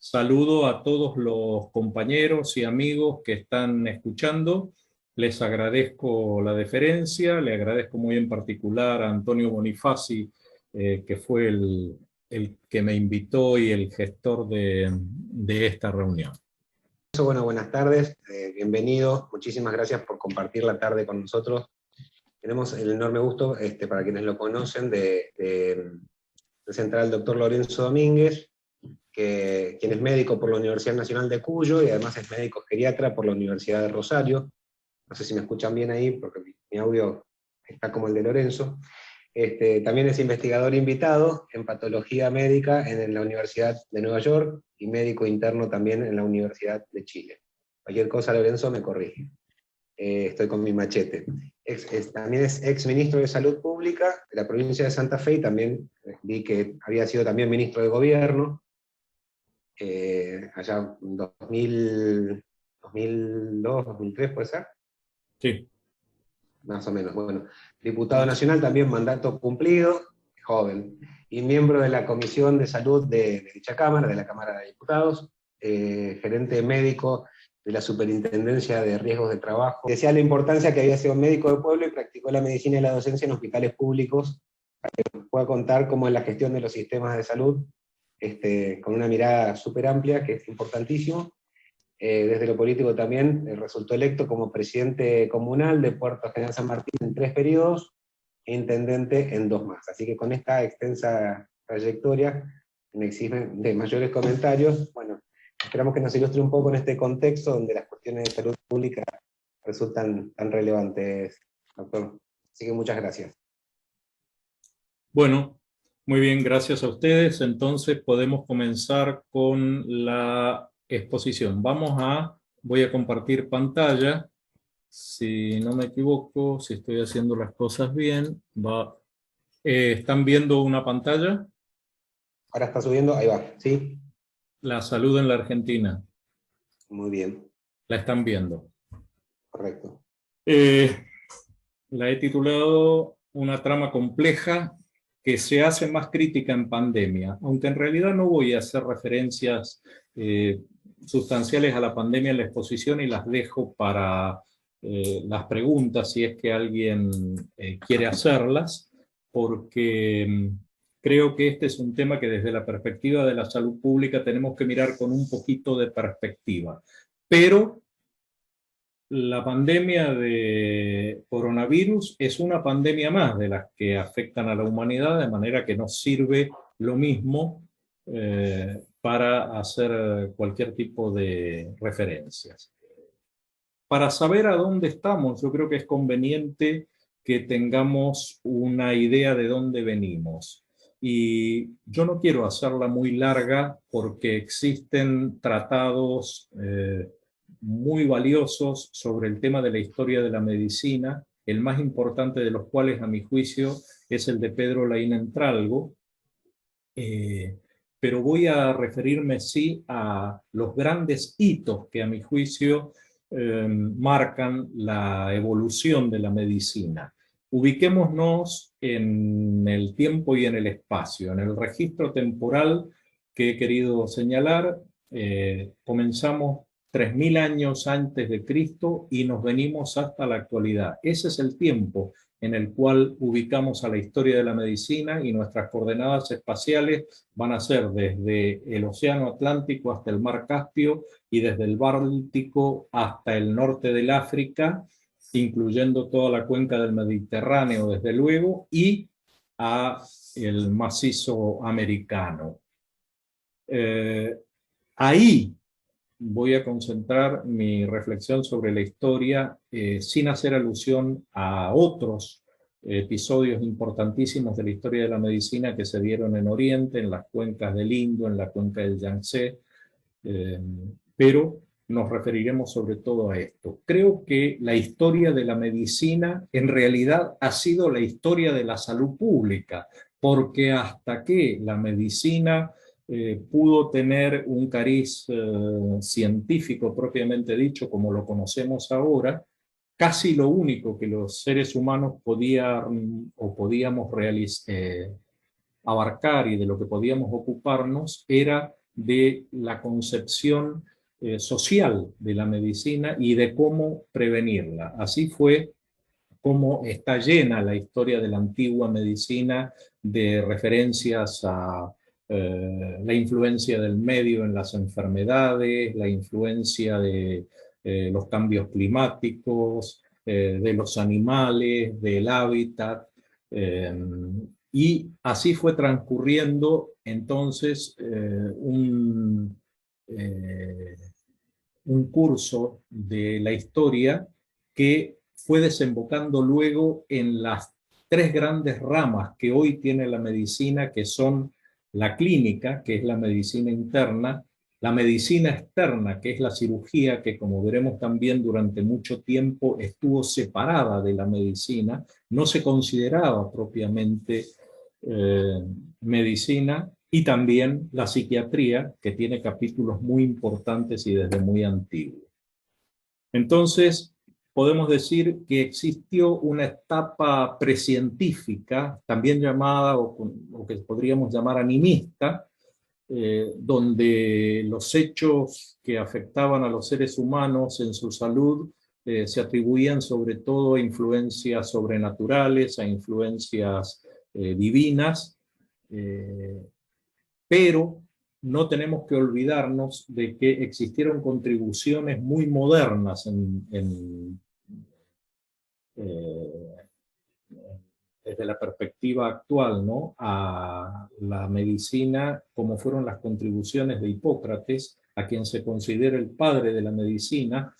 Saludo a todos los compañeros y amigos que están escuchando. Les agradezco la deferencia, le agradezco muy en particular a Antonio Bonifaci, que fue el que me invitó y el gestor de esta reunión. Bueno, buenas tardes, bienvenido, muchísimas gracias por compartir la tarde con nosotros. Tenemos el enorme gusto, para quienes lo conocen, de presentar al doctor Lorenzo Domínguez, quien es médico por la Universidad Nacional de Cuyo y además es médico geriatra por la Universidad de Rosario. No sé si me escuchan bien ahí, porque mi audio está como el de Lorenzo. También es investigador invitado en patología médica en la Universidad de Nueva York y médico interno también en la Universidad de Chile. Cualquier cosa, Lorenzo, me corrige. Estoy con mi machete. También es ex ministro de Salud Pública de la provincia de Santa Fe, y también vi que había sido también ministro de Gobierno, allá en 2002, 2003, ¿puede ser? Sí. Más o menos. Bueno, diputado nacional, también mandato cumplido, joven, y miembro de la Comisión de Salud de dicha Cámara, de la Cámara de Diputados, gerente médico de la Superintendencia de Riesgos de Trabajo. Decía la importancia que había sido médico de pueblo y practicó la medicina y la docencia en hospitales públicos, para que nos pueda contar cómo es la gestión de los sistemas de salud, con una mirada súper amplia, que es importantísimo. Desde lo político también resultó electo como presidente comunal de Puerto General San Martín en 3 periodos, e intendente en 2 más. Así que con esta extensa trayectoria, me exigen de mayores comentarios. Bueno, esperamos que nos ilustre un poco en este contexto donde las cuestiones de salud pública resultan tan relevantes, doctor. Así que muchas gracias. Bueno, muy bien, gracias a ustedes. Entonces podemos comenzar con la exposición. Voy a compartir pantalla. Si no me equivoco, si estoy haciendo las cosas bien, ¿están viendo una pantalla? Ahora está subiendo, ahí va, ¿sí? La salud en la Argentina. Muy bien. La están viendo. Correcto. La he titulado Una trama compleja que se hace más crítica en pandemia, aunque en realidad no voy a hacer referencias sustanciales a la pandemia en la exposición, y las dejo para las preguntas si es que alguien quiere hacerlas, porque creo que este es un tema que desde la perspectiva de la salud pública tenemos que mirar con un poquito de perspectiva. Pero la pandemia de coronavirus es una pandemia más de las que afectan a la humanidad, de manera que nos sirve lo mismo para hacer cualquier tipo de referencias. Para saber a dónde estamos, yo creo que es conveniente que tengamos una idea de dónde venimos. Y yo no quiero hacerla muy larga porque existen tratados muy valiosos sobre el tema de la historia de la medicina, el más importante de los cuales, a mi juicio, es el de Pedro Laín Entralgo, pero voy a referirme sí a los grandes hitos que, a mi juicio, marcan la evolución de la medicina. Ubiquémonos en el tiempo y en el espacio. En el registro temporal que he querido señalar, comenzamos 3000 años antes de Cristo y nos venimos hasta la actualidad. Ese es el tiempo en el cual ubicamos a la historia de la medicina, y nuestras coordenadas espaciales van a ser desde el Océano Atlántico hasta el Mar Caspio, y desde el Báltico hasta el norte del África, incluyendo toda la cuenca del Mediterráneo, desde luego, y a el macizo americano. Ahí voy a concentrar mi reflexión sobre la historia, sin hacer alusión a otros episodios importantísimos de la historia de la medicina que se dieron en Oriente, en las cuencas del Indo, en la cuenca del Yangtze, pero nos referiremos sobre todo a esto. Creo que la historia de la medicina en realidad ha sido la historia de la salud pública, porque hasta que la medicina pudo tener un cariz científico propiamente dicho, como lo conocemos ahora, casi lo único que los seres humanos podíamos abarcar y de lo que podíamos ocuparnos era de la concepción social de la medicina y de cómo prevenirla. Así fue como está llena la historia de la antigua medicina de referencias a la influencia del medio en las enfermedades, la influencia de los cambios climáticos, de los animales, del hábitat, y así fue transcurriendo entonces un curso de la historia que fue desembocando luego en las tres grandes ramas que hoy tiene la medicina, que son la clínica, que es la medicina interna, la medicina externa, que es la cirugía, que como veremos también durante mucho tiempo estuvo separada de la medicina, no se consideraba propiamente medicina, y también la psiquiatría, que tiene capítulos muy importantes y desde muy antiguo. Entonces, podemos decir que existió una etapa precientífica, también llamada, o que podríamos llamar animista, donde los hechos que afectaban a los seres humanos en su salud se atribuían sobre todo a influencias sobrenaturales, a influencias divinas, pero no tenemos que olvidarnos de que existieron contribuciones muy modernas desde la perspectiva actual, ¿no?, a la medicina, como fueron las contribuciones de Hipócrates, a quien se considera el padre de la medicina,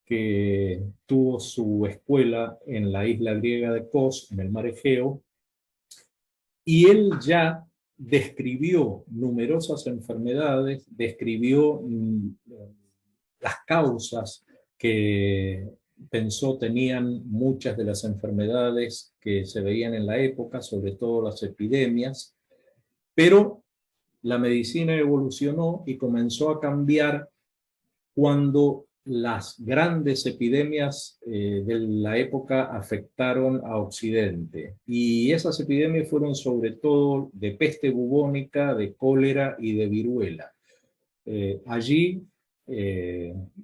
que tuvo su escuela en la isla griega de Kos, en el mar Egeo, y él ya describió numerosas enfermedades, describió las causas que pensó tenían muchas de las enfermedades que se veían en la época, sobre todo las epidemias, pero la medicina evolucionó y comenzó a cambiar cuando las grandes epidemias de la época afectaron a Occidente. Y esas epidemias fueron sobre todo de peste bubónica, de cólera y de viruela. Allí,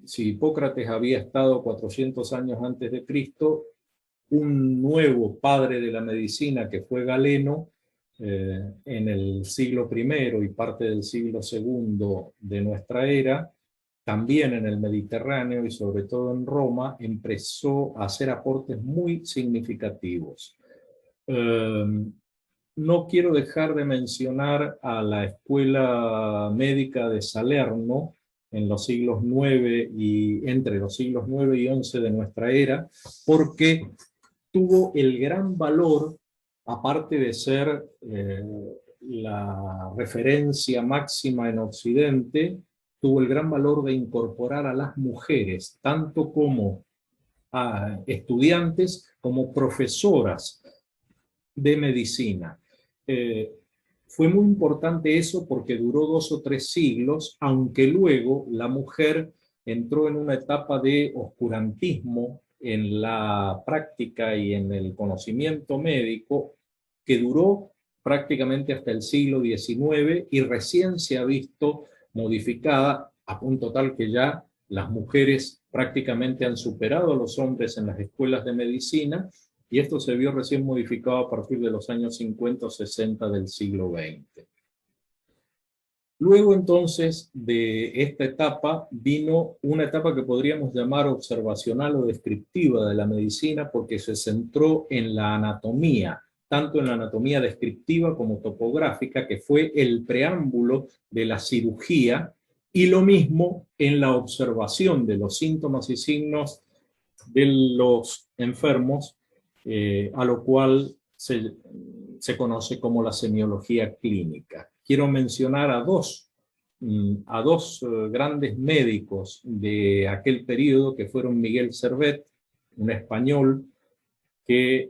si Hipócrates había estado 400 años antes de Cristo, un nuevo padre de la medicina, que fue Galeno, en el siglo I y parte del siglo II de nuestra era, también en el Mediterráneo y sobre todo en Roma, empezó a hacer aportes muy significativos. No quiero dejar de mencionar a la Escuela Médica de Salerno en los siglos IX y entre los siglos IX y XI de nuestra era, porque tuvo el gran valor, aparte de ser la referencia máxima en Occidente, tuvo el gran valor de incorporar a las mujeres, tanto como a estudiantes como profesoras de medicina. Fue muy importante eso porque duró 2 o 3 siglos, aunque luego la mujer entró en una etapa de oscurantismo en la práctica y en el conocimiento médico que duró prácticamente hasta el siglo XIX y recién se ha visto modificada a punto tal que ya las mujeres prácticamente han superado a los hombres en las escuelas de medicina, y esto se vio recién modificado a partir de los años 50 o 60 del siglo XX. Luego entonces de esta etapa vino una etapa que podríamos llamar observacional o descriptiva de la medicina, porque se centró en la anatomía, tanto en la anatomía descriptiva como topográfica, que fue el preámbulo de la cirugía, y lo mismo en la observación de los síntomas y signos de los enfermos, a lo cual se conoce como la semiología clínica. Quiero mencionar a dos grandes médicos de aquel periodo, que fueron Miguel Servet, un español que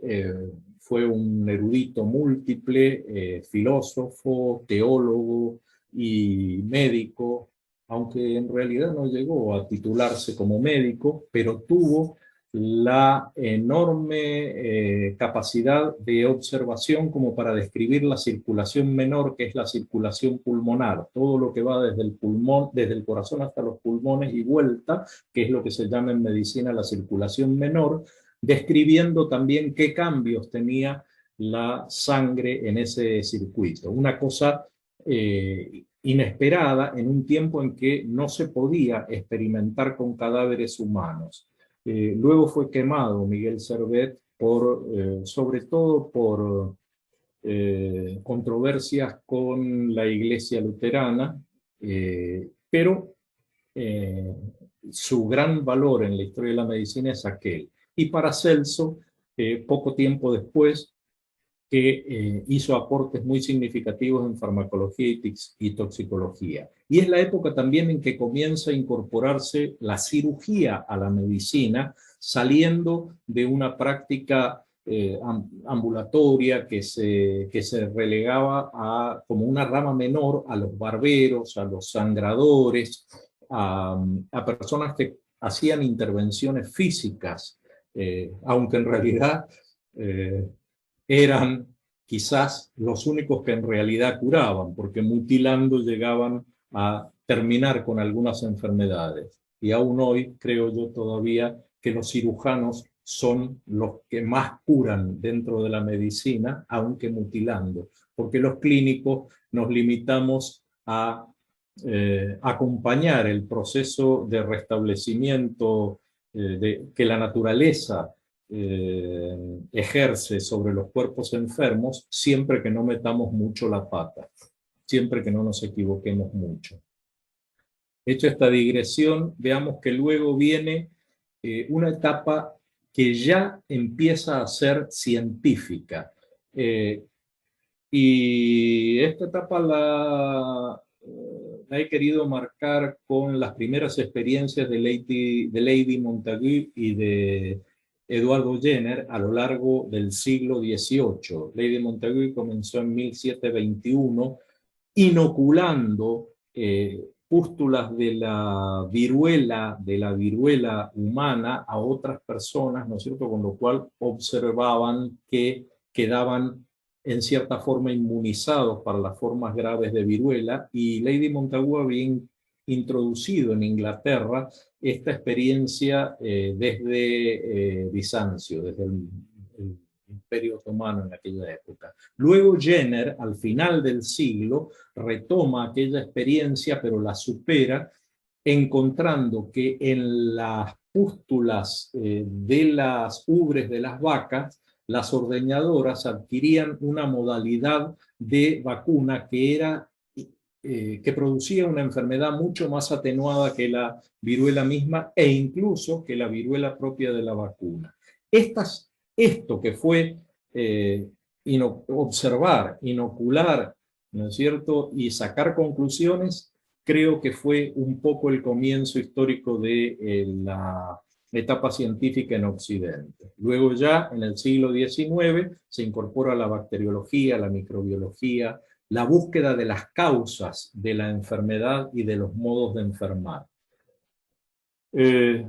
fue un erudito múltiple, filósofo, teólogo y médico, aunque en realidad no llegó a titularse como médico, pero tuvo la enorme capacidad de observación como para describir la circulación menor, que es la circulación pulmonar, todo lo que va desde el pulmón, desde el corazón hasta los pulmones y vuelta, que es lo que se llama en medicina la circulación menor, describiendo también qué cambios tenía la sangre en ese circuito. Una cosa inesperada en un tiempo en que no se podía experimentar con cadáveres humanos. Luego fue quemado Miguel Servet sobre todo por controversias con la Iglesia luterana, pero su gran valor en la historia de la medicina es aquel. Y Paracelso, poco tiempo después, que hizo aportes muy significativos en farmacología y toxicología. Y es la época también en que comienza a incorporarse la cirugía a la medicina, saliendo de una práctica ambulatoria que se relegaba como una rama menor a los barberos, a los sangradores, a personas que hacían intervenciones físicas, aunque en realidad eran quizás los únicos que en realidad curaban, porque mutilando llegaban a terminar con algunas enfermedades. Y aún hoy creo yo todavía que los cirujanos son los que más curan dentro de la medicina, aunque mutilando, porque los clínicos nos limitamos a acompañar el proceso de restablecimiento que la naturaleza ejerce sobre los cuerpos enfermos, siempre que no metamos mucho la pata, siempre que no nos equivoquemos mucho. Hecho esta digresión, veamos que luego viene una etapa que ya empieza a ser científica. Y esta etapa la he querido marcar con las primeras experiencias de Lady Montagu y de Eduardo Jenner a lo largo del siglo XVIII. Lady Montagu comenzó en 1721 inoculando pústulas de la viruela humana a otras personas, ¿no es cierto? Con lo cual observaban que quedaban en cierta forma inmunizados para las formas graves de viruela, y Lady Montagu había introducido en Inglaterra esta experiencia desde Bizancio, desde el Imperio Otomano en aquella época. Luego Jenner, al final del siglo, retoma aquella experiencia, pero la supera, encontrando que en las pústulas de las ubres de las vacas, las ordeñadoras adquirían una modalidad de vacuna que producía una enfermedad mucho más atenuada que la viruela misma e incluso que la viruela propia de la vacuna. Esto que fue observar, inocular, ¿no es cierto?, y sacar conclusiones, creo que fue un poco el comienzo histórico de la etapa científica en Occidente. Luego ya en el siglo XIX se incorpora la bacteriología, la microbiología, la búsqueda de las causas de la enfermedad y de los modos de enfermar.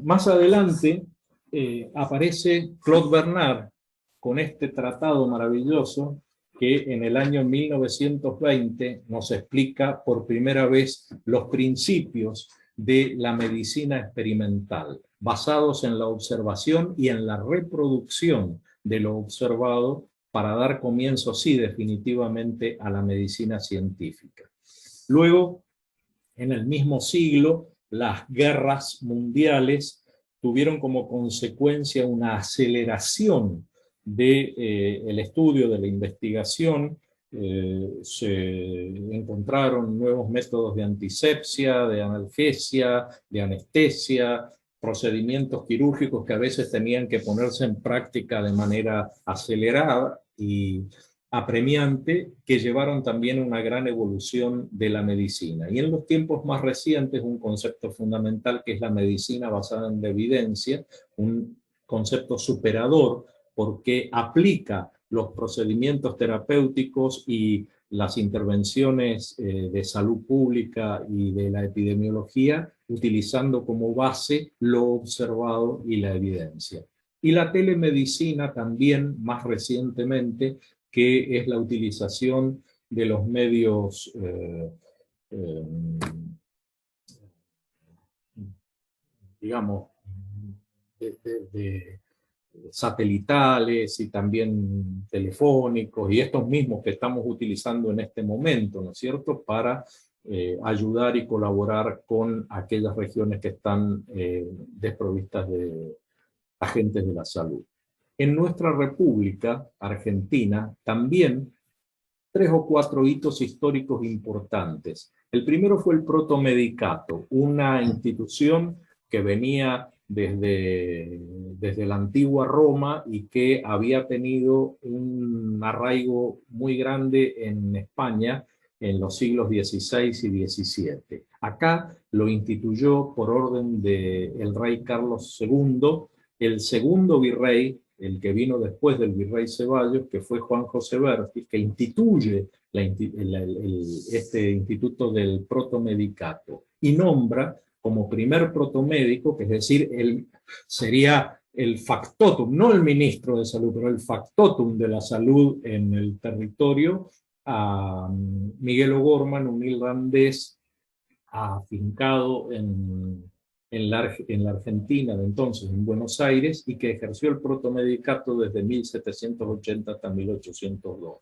Más adelante aparece Claude Bernard con este tratado maravilloso que en el año 1920 nos explica por primera vez los principios de la medicina experimental, basados en la observación y en la reproducción de lo observado para dar comienzo, sí, definitivamente a la medicina científica. Luego, en el mismo siglo, las guerras mundiales tuvieron como consecuencia una aceleración del estudio, de la investigación. Se encontraron nuevos métodos de antisepsia, de analgesia, de anestesia, procedimientos quirúrgicos que a veces tenían que ponerse en práctica de manera acelerada y apremiante, que llevaron también a una gran evolución de la medicina. Y en los tiempos más recientes, un concepto fundamental que es la medicina basada en la evidencia, un concepto superador porque aplica los procedimientos terapéuticos y las intervenciones de salud pública y de la epidemiología, utilizando como base lo observado y la evidencia. Y la telemedicina también, más recientemente, que es la utilización de los medios eh, digamos, de satelitales y también telefónicos, y estos mismos que estamos utilizando en este momento, ¿no es cierto?, para ayudar y colaborar con aquellas regiones que están desprovistas de agentes de la salud. En nuestra República Argentina también 3 o 4 hitos históricos importantes. El primero fue el protomedicato, una institución que venía desde la antigua Roma y que había tenido un arraigo muy grande en España en los siglos XVI y XVII. Acá lo instituyó por orden del rey Carlos II, el segundo virrey, el que vino después del virrey Ceballos, que fue Juan José Bertis, que instituye este instituto del protomedicato y nombra como primer protomédico, que es decir, sería el factotum, no el ministro de salud, pero el factotum de la salud en el territorio, a Miguel O'Gorman, un irlandés afincado en la Argentina de entonces, en Buenos Aires, y que ejerció el protomedicato desde 1780 hasta 1802.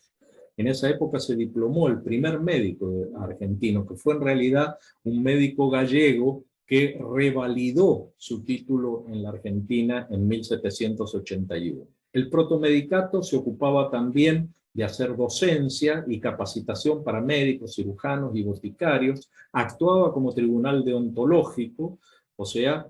En esa época se diplomó el primer médico argentino, que fue en realidad un médico gallego que revalidó su título en la Argentina en 1781. El protomedicato se ocupaba también de hacer docencia y capacitación para médicos, cirujanos y boticarios, actuaba como tribunal deontológico, o sea,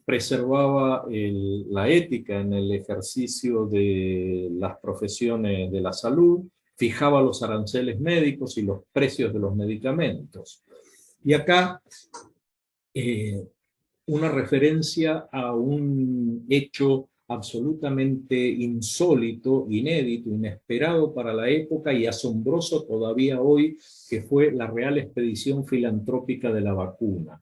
preservaba la ética en el ejercicio de las profesiones de la salud, fijaba los aranceles médicos y los precios de los medicamentos. Y acá una referencia a un hecho absolutamente insólito, inédito, inesperado para la época y asombroso todavía hoy, que fue la Real Expedición Filantrópica de la Vacuna.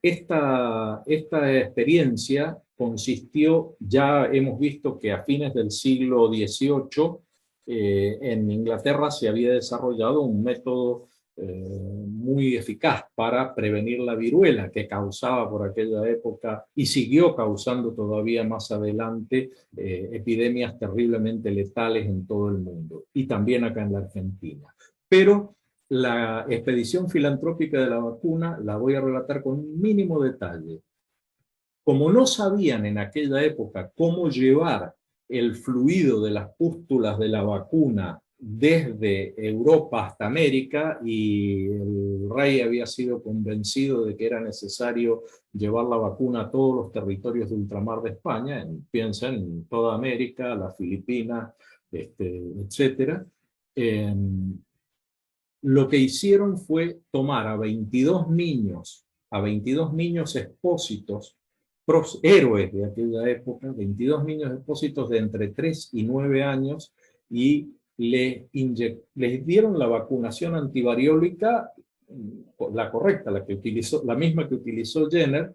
Esta experiencia consistió, ya hemos visto que a fines del siglo XVIII en Inglaterra se había desarrollado un método muy eficaz para prevenir la viruela que causaba por aquella época y siguió causando todavía más adelante epidemias terriblemente letales en todo el mundo y también acá en la Argentina. Pero la expedición filantrópica de la vacuna la voy a relatar con un mínimo detalle. Como no sabían en aquella época cómo llevar el fluido de las pústulas de la vacuna desde Europa hasta América, y el rey había sido convencido de que era necesario llevar la vacuna a todos los territorios de ultramar de España, piensen en toda América, las Filipinas, etc. Lo que hicieron fue tomar a 22 niños expósitos, héroes de aquella época, 22 niños expósitos de entre 3 y 9 años, y les dieron la vacunación antivariólica, la correcta, la misma que utilizó Jenner,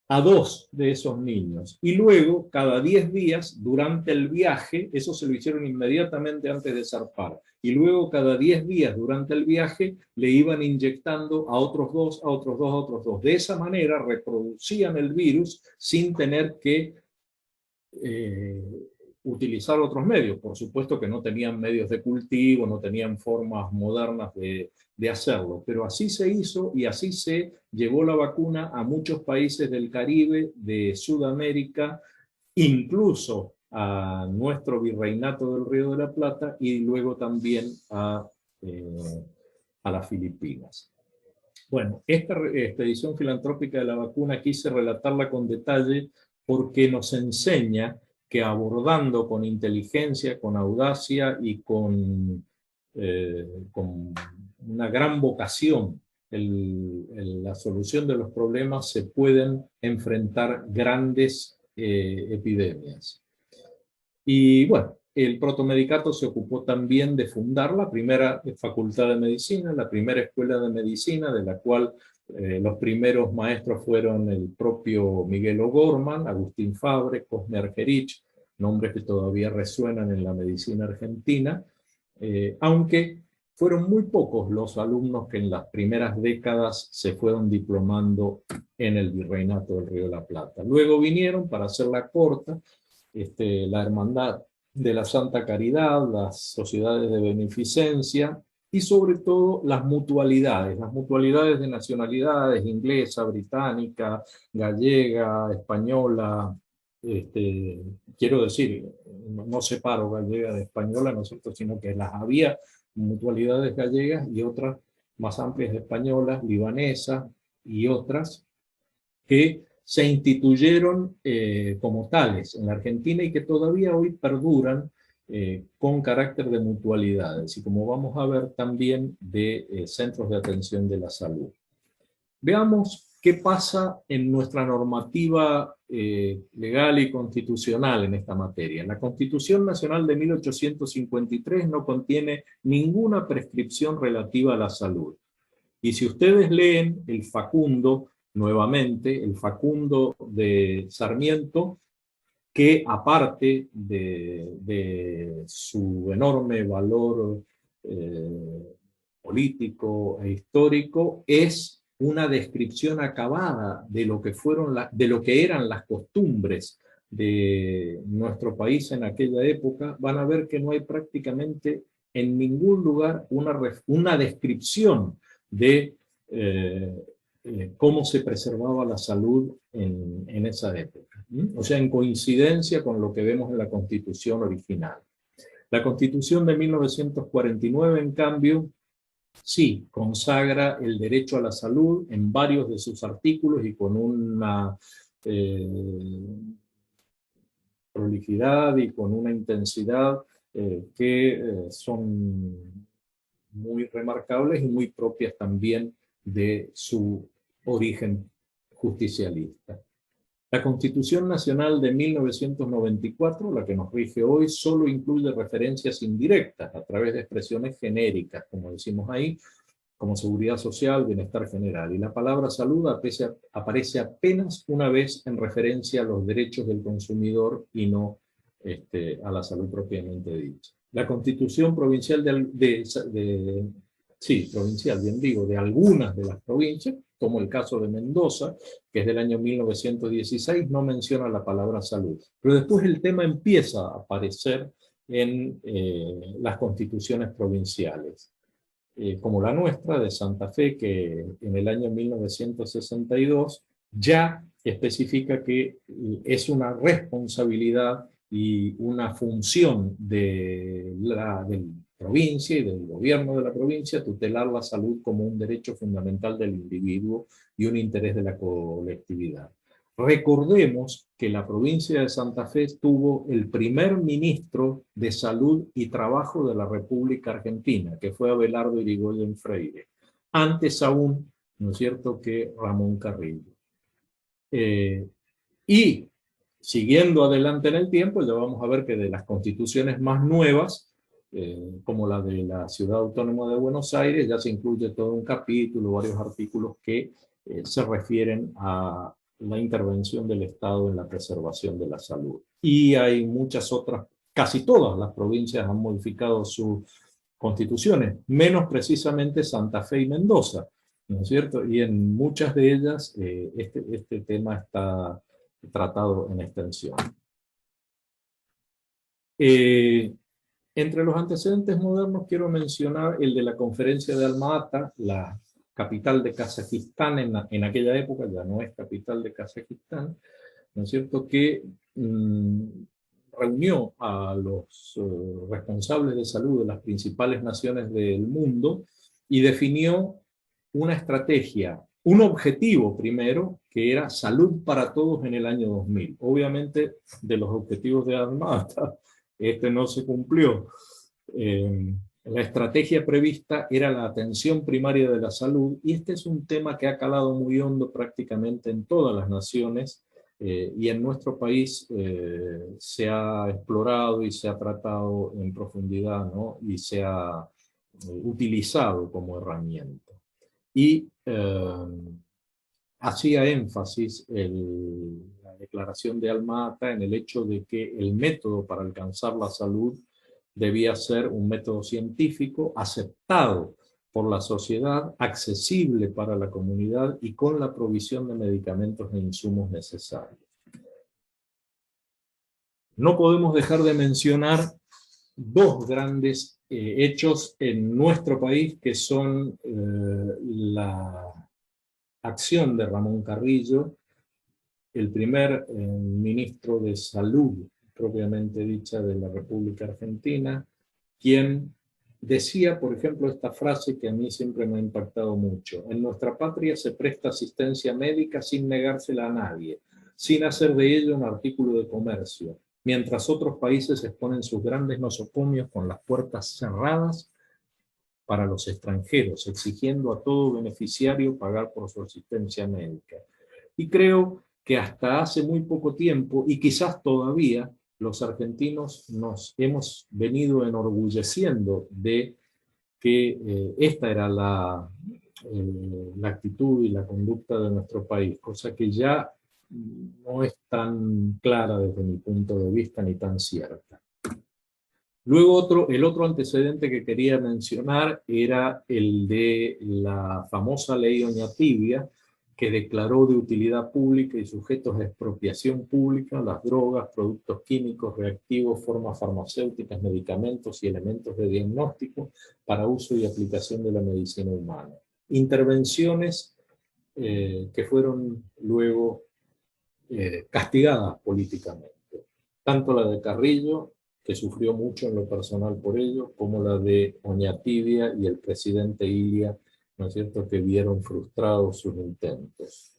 a 2 de esos niños. Y luego, cada 10 días, durante el viaje, eso se lo hicieron inmediatamente antes de zarpar, y luego cada 10 días durante el viaje le iban inyectando a otros 2, a otros 2, a otros 2. De esa manera reproducían el virus sin tener que utilizar otros medios. Por supuesto que no tenían medios de cultivo, no tenían formas modernas de hacerlo, pero así se hizo y así se llevó la vacuna a muchos países del Caribe, de Sudamérica, incluso a nuestro virreinato del Río de la Plata y luego también a las Filipinas. Bueno, esta expedición filantrópica de la vacuna quise relatarla con detalle porque nos enseña que abordando con inteligencia, con audacia y con una gran vocación la solución de los problemas, se pueden enfrentar grandes epidemias. Y bueno, el protomedicato se ocupó también de fundar la primera facultad de medicina, la primera escuela de medicina, de la cual los primeros maestros fueron el propio Miguel O'Gorman, Agustín Fabre, Cosme Argerich, nombres que todavía resuenan en la medicina argentina, aunque fueron muy pocos los alumnos que en las primeras décadas se fueron diplomando en el Virreinato del Río de la Plata. Luego vinieron, para hacerla corta, la Hermandad de la Santa Caridad, las sociedades de beneficencia y sobre todo las mutualidades de nacionalidades, inglesa, británica, gallega, española, quiero decir, no separo gallega de española, ¿no es cierto?, sino que las había mutualidades gallegas y otras más amplias españolas, libanesas y otras que se instituyeron como tales en la Argentina y que todavía hoy perduran con carácter de mutualidades y, como vamos a ver, también de centros de atención de la salud. Veamos qué pasa en nuestra normativa legal y constitucional en esta materia. La Constitución Nacional de 1853 no contiene ninguna prescripción relativa a la salud. Y si ustedes leen el Facundo, nuevamente, el Facundo de Sarmiento, que aparte de su enorme valor político e histórico, es una descripción acabada de lo que eran las costumbres de nuestro país en aquella época. Van a ver que no hay prácticamente en ningún lugar una descripción de cómo se preservaba la salud en esa época. O sea, en coincidencia con lo que vemos en la Constitución original. La Constitución de 1949, en cambio, sí, consagra el derecho a la salud en varios de sus artículos y con una prolijidad y con una intensidad que son muy remarcables y muy propias también de su origen justicialista. La Constitución Nacional de 1994, la que nos rige hoy, solo incluye referencias indirectas a través de expresiones genéricas, como decimos ahí, como seguridad social, bienestar general. Y la palabra salud aparece apenas una vez en referencia a los derechos del consumidor y no a la salud propiamente dicha. La Constitución provincial provincial, bien digo, de algunas de las provincias, como el caso de Mendoza, que es del año 1916, no menciona la palabra salud. Pero después el tema empieza a aparecer en las constituciones provinciales, como la nuestra de Santa Fe, que en el año 1962 ya especifica que es una responsabilidad y una función de la provincia y del gobierno de la provincia tutelar la salud como un derecho fundamental del individuo y un interés de la colectividad. Recordemos que la provincia de Santa Fe tuvo el primer ministro de Salud y Trabajo de la República Argentina, que fue Abelardo Irigoyen Freire, antes aún, ¿no es cierto?, que Ramón Carrillo. Y siguiendo adelante en el tiempo, ya vamos a ver que de las constituciones más nuevas, como la de la Ciudad Autónoma de Buenos Aires, ya se incluye todo un capítulo, varios artículos que se refieren a la intervención del Estado en la preservación de la salud. Y hay muchas otras, casi todas las provincias han modificado sus constituciones, menos precisamente Santa Fe y Mendoza, ¿no es cierto? Y en muchas de ellas este tema está tratado en extensión. Entre los antecedentes modernos quiero mencionar el de la conferencia de Alma-Ata, la capital de Kazajistán en aquella época, ya no es capital de Kazajistán, ¿no es cierto?, que reunió a los responsables de salud de las principales naciones del mundo y definió una estrategia, un objetivo primero, que era salud para todos en el año 2000. Obviamente, de los objetivos de Alma-Ata, no se cumplió. La estrategia prevista era la atención primaria de la salud, y este es un tema que ha calado muy hondo prácticamente en todas las naciones y en nuestro país se ha explorado y se ha tratado en profundidad, ¿no? Y se ha utilizado como herramienta. Y hacía énfasis la declaración de Alma-Ata en el hecho de que el método para alcanzar la salud debía ser un método científico aceptado por la sociedad, accesible para la comunidad y con la provisión de medicamentos e insumos necesarios. No podemos dejar de mencionar dos grandes hechos en nuestro país, que son la acción de Ramón Carrillo, el primer ministro de Salud, propiamente dicha, de la República Argentina, quien decía, por ejemplo, esta frase que a mí siempre me ha impactado mucho: en nuestra patria se presta asistencia médica sin negársela a nadie, sin hacer de ello un artículo de comercio, mientras otros países exponen sus grandes nosocomios con las puertas cerradas para los extranjeros, exigiendo a todo beneficiario pagar por su asistencia médica. Y creo que hasta hace muy poco tiempo, y quizás todavía, los argentinos nos hemos venido enorgulleciendo de que esta era la actitud y la conducta de nuestro país, cosa que ya no es tan clara desde mi punto de vista ni tan cierta. Luego el otro antecedente que quería mencionar era el de la famosa ley Oñatibia, que declaró de utilidad pública y sujetos a expropiación pública las drogas, productos químicos, reactivos, formas farmacéuticas, medicamentos y elementos de diagnóstico para uso y aplicación de la medicina humana. Intervenciones que fueron luego castigadas políticamente. Tanto la de Carrillo, que sufrió mucho en lo personal por ello, como la de Oñatibia y el presidente Ilia, ¿no es cierto?, que vieron frustrados sus intentos.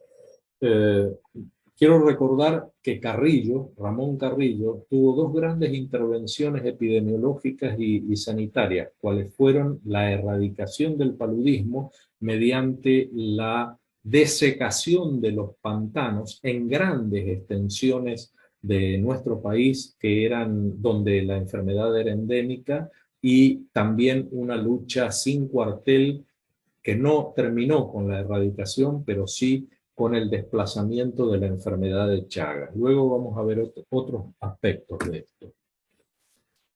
Quiero recordar que Carrillo, Ramón Carrillo, tuvo dos grandes intervenciones epidemiológicas y sanitarias, cuales fueron la erradicación del paludismo mediante la desecación de los pantanos en grandes extensiones de nuestro país, que eran donde la enfermedad era endémica, y también una lucha sin cuartel que no terminó con la erradicación, pero sí con el desplazamiento de la enfermedad de Chagas. Luego vamos a ver otros aspectos de esto.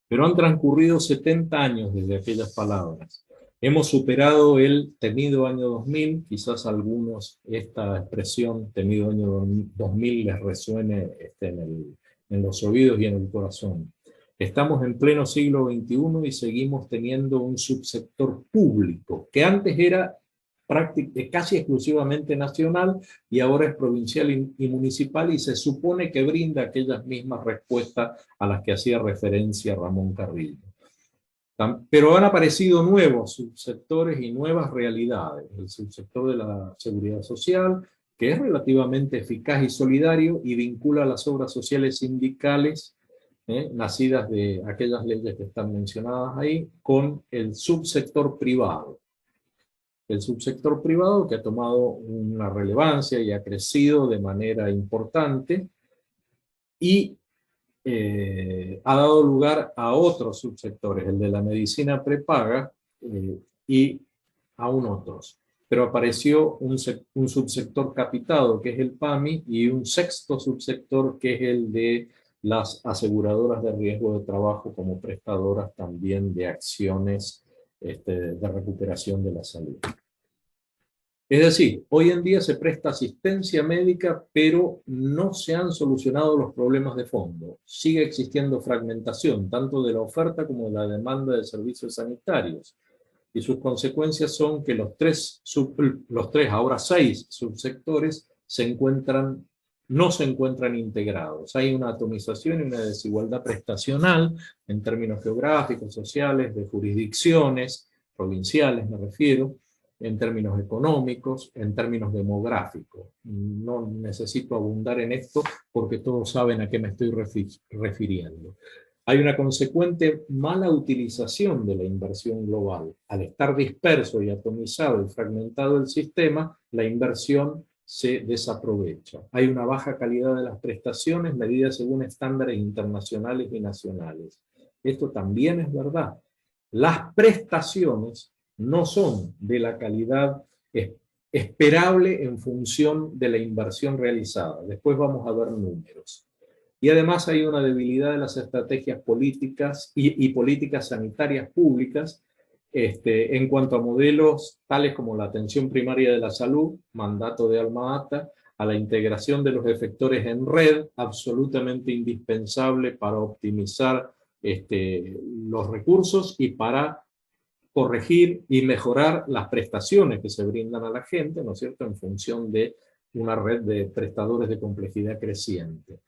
Pero han transcurrido 70 años desde aquellas palabras. Hemos superado el temido año 2000, quizás a algunos esta expresión temido año 2000 les resuene en los oídos y en el corazón. Estamos en pleno siglo XXI y seguimos teniendo un subsector público que antes era casi exclusivamente nacional y ahora es provincial y municipal, y se supone que brinda aquellas mismas respuestas a las que hacía referencia Ramón Carrillo. Pero han aparecido nuevos subsectores y nuevas realidades. El subsector de la seguridad social, que es relativamente eficaz y solidario y vincula las obras sociales sindicales nacidas de aquellas leyes que están mencionadas ahí, con el subsector privado. El subsector privado, que ha tomado una relevancia y ha crecido de manera importante, y ha dado lugar a otros subsectores, el de la medicina prepaga y aún otros. Pero apareció un subsector capitado, que es el PAMI, y un sexto subsector, que es el de las aseguradoras de riesgo de trabajo como prestadoras también de acciones de recuperación de la salud. Es decir, hoy en día se presta asistencia médica, pero no se han solucionado los problemas de fondo. Sigue existiendo fragmentación, tanto de la oferta como de la demanda de servicios sanitarios. Y sus consecuencias son que los tres, ahora 6 subsectores no se encuentran integrados. Hay una atomización y una desigualdad prestacional en términos geográficos, sociales, de jurisdicciones, provinciales me refiero, en términos económicos, en términos demográficos. No necesito abundar en esto porque todos saben a qué me estoy refiriendo. Hay una consecuente mala utilización de la inversión global. Al estar disperso y atomizado y fragmentado el sistema, la inversión se desaprovecha. Hay una baja calidad de las prestaciones medidas según estándares internacionales y nacionales. Esto también es verdad. Las prestaciones no son de la calidad esperable en función de la inversión realizada. Después vamos a ver números. Y además hay una debilidad de las estrategias políticas y políticas sanitarias públicas en cuanto a modelos tales como la atención primaria de la salud, mandato de Alma-Ata, a la integración de los efectores en red, absolutamente indispensable para optimizar los recursos y para corregir y mejorar las prestaciones que se brindan a la gente, ¿no es cierto?, en función de una red de prestadores de complejidad creciente.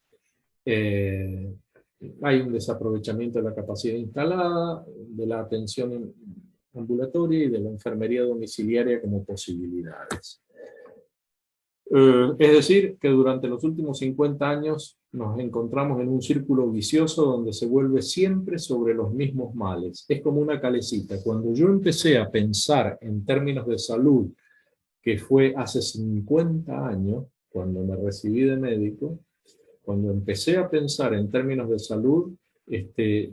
Hay un desaprovechamiento de la capacidad instalada, de la atención ambulatoria y de la enfermería domiciliaria como posibilidades. Es decir, que durante los últimos 50 años nos encontramos en un círculo vicioso donde se vuelve siempre sobre los mismos males. Es como una calecita. Cuando yo empecé a pensar en términos de salud, que fue hace 50 años, cuando me recibí de médico, cuando empecé a pensar en términos de salud,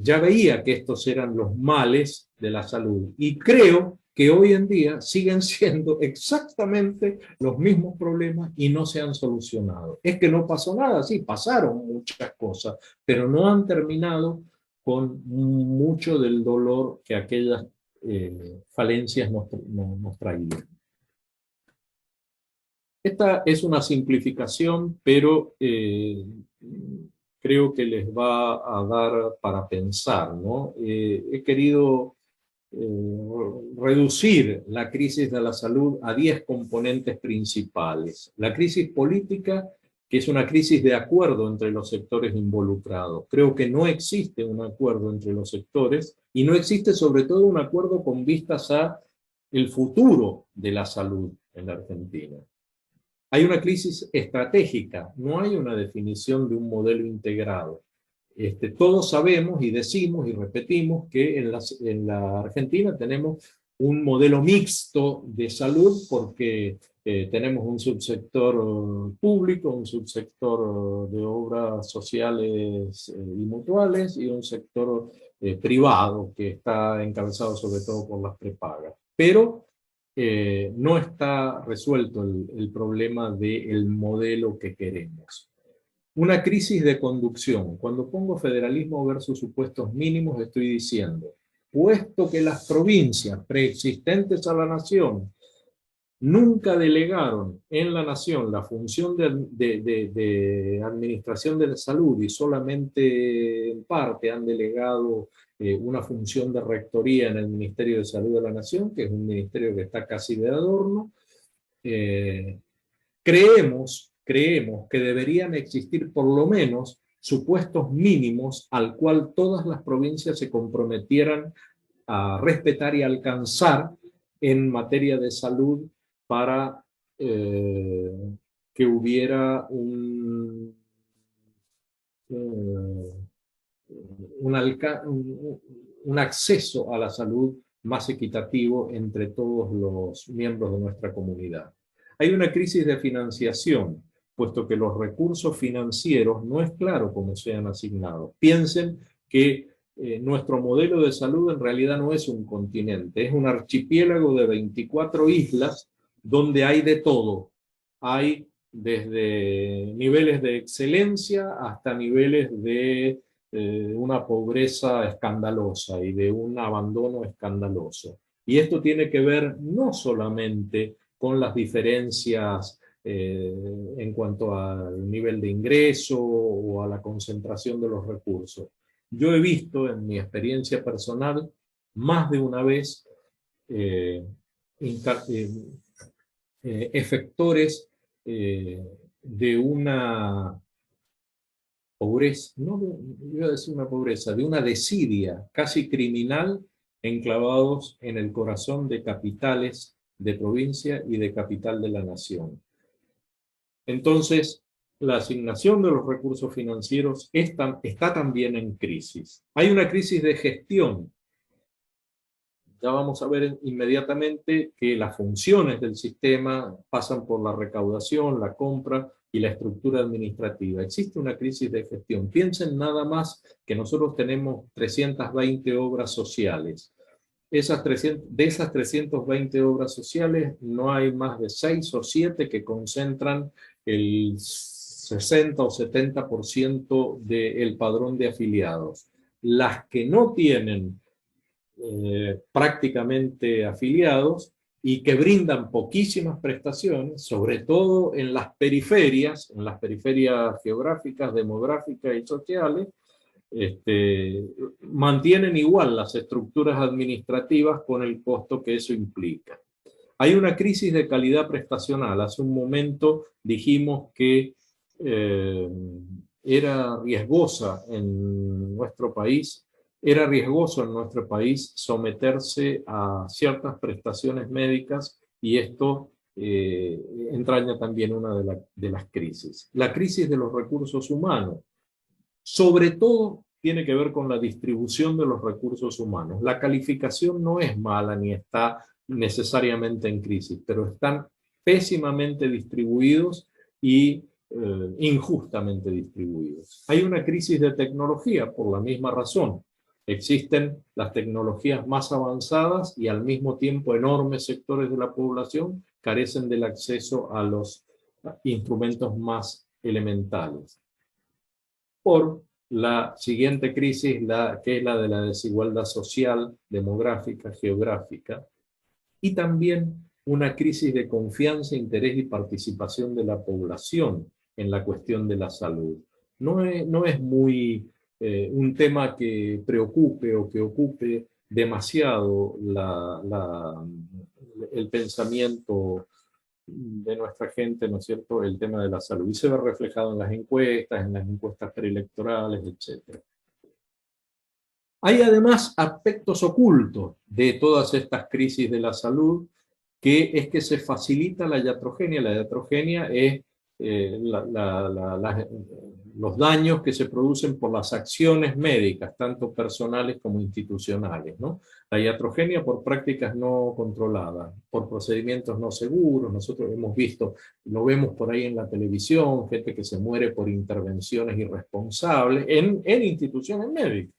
ya veía que estos eran los males de la salud. Y creo que hoy en día siguen siendo exactamente los mismos problemas y no se han solucionado. Es que no pasó nada, sí, pasaron muchas cosas, pero no han terminado con mucho del dolor que aquellas falencias nos traían. Esta es una simplificación, pero creo que les va a dar para pensar, ¿no? He querido reducir la crisis de la salud a 10 componentes principales. La crisis política, que es una crisis de acuerdo entre los sectores involucrados. Creo que no existe un acuerdo entre los sectores y no existe sobre todo un acuerdo con vistas a el futuro de la salud en la Argentina. Hay una crisis estratégica, no hay una definición de un modelo integrado. Todos sabemos y decimos y repetimos que en la Argentina tenemos un modelo mixto de salud porque tenemos un subsector público, un subsector de obras sociales y mutuales y un sector privado que está encabezado sobre todo por las prepagas. Pero no está resuelto el problema del modelo que queremos. Una crisis de conducción. Cuando pongo federalismo versus supuestos mínimos, estoy diciendo, puesto que las provincias preexistentes a la nación nunca delegaron en la nación la función de administración de la salud y solamente en parte han delegado una función de rectoría en el Ministerio de Salud de la Nación, que es un ministerio que está casi de adorno, creemos que deberían existir por lo menos supuestos mínimos al cual todas las provincias se comprometieran a respetar y alcanzar en materia de salud para que hubiera un acceso a la salud más equitativo entre todos los miembros de nuestra comunidad. Hay una crisis de financiación, puesto que los recursos financieros no es claro cómo sean asignados. Piensen que nuestro modelo de salud en realidad no es un continente, es un archipiélago de 24 islas donde hay de todo. Hay desde niveles de excelencia hasta niveles de una pobreza escandalosa y de un abandono escandaloso. Y esto tiene que ver no solamente con las diferencias en cuanto al nivel de ingreso o a la concentración de los recursos. Yo he visto en mi experiencia personal más de una vez efectores de una pobreza, no iba a decir una pobreza, de una desidia casi criminal enclavados en el corazón de capitales de provincia y de capital de la nación. Entonces, la asignación de los recursos financieros está también en crisis. Hay una crisis de gestión. ya vamos a ver inmediatamente que las funciones del sistema pasan por la recaudación, la compra y la estructura administrativa. Existe una crisis de gestión. Piensen nada más que nosotros tenemos 320 obras sociales. De esas 320 obras sociales, no hay más de 6 o 7 que concentran el 60 o 70% del padrón de afiliados. Las que no tienen prácticamente afiliados y que brindan poquísimas prestaciones, sobre todo en las periferias geográficas, demográficas y sociales, mantienen igual las estructuras administrativas con el costo que eso implica. Hay una crisis de calidad prestacional. Hace un momento dijimos que era riesgoso en nuestro país someterse a ciertas prestaciones médicas, y esto entraña también una de las crisis. La crisis de los recursos humanos. Sobre todo tiene que ver con la distribución de los recursos humanos. La calificación no es mala ni está necesariamente en crisis, pero están pésimamente distribuidos y injustamente distribuidos. Hay una crisis de tecnología por la misma razón. Existen las tecnologías más avanzadas y al mismo tiempo enormes sectores de la población carecen del acceso a los instrumentos más elementales. Por la siguiente crisis, que es la de la desigualdad social, demográfica, geográfica, y también una crisis de confianza, interés y participación de la población en la cuestión de la salud. No es muy un tema que preocupe o que ocupe demasiado el pensamiento de nuestra gente, ¿no es cierto?, el tema de la salud. Y se ve reflejado en las encuestas preelectorales, etc. Hay además aspectos ocultos de todas estas crisis de la salud, que es que se facilita la iatrogenia. La iatrogenia es los daños que se producen por las acciones médicas, tanto personales como institucionales, ¿no? La iatrogenia por prácticas no controladas, por procedimientos no seguros. Nosotros hemos visto, lo vemos por ahí en la televisión, gente que se muere por intervenciones irresponsables en instituciones médicas,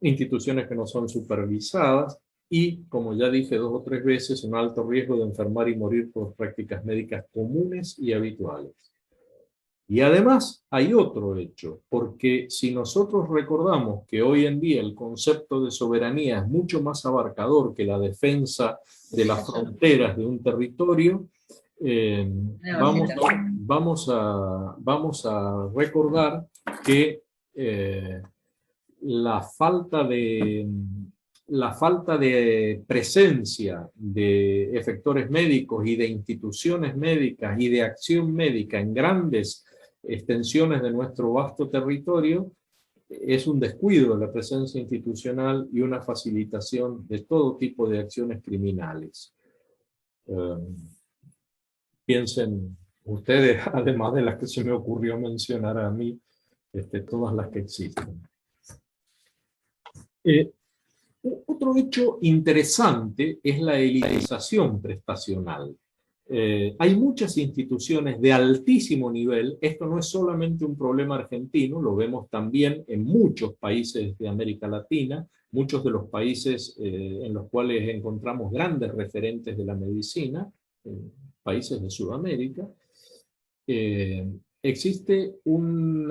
instituciones que no son supervisadas, y, como ya dije 2 o 3 veces, un alto riesgo de enfermar y morir por prácticas médicas comunes y habituales. Y además hay otro hecho, porque si nosotros recordamos que hoy en día el concepto de soberanía es mucho más abarcador que la defensa de las fronteras de un territorio, vamos a recordar que la falta de presencia de efectores médicos y de instituciones médicas y de acción médica en grandes extensiones de nuestro vasto territorio es un descuido de la presencia institucional y una facilitación de todo tipo de acciones criminales. Piensen ustedes, además de las que se me ocurrió mencionar a mí, todas las que existen. Otro hecho interesante es la elitización prestacional. Hay muchas instituciones de altísimo nivel. Esto no es solamente un problema argentino, lo vemos también en muchos países de América Latina, muchos de los países en los cuales encontramos grandes referentes de la medicina, países de Sudamérica. Existe un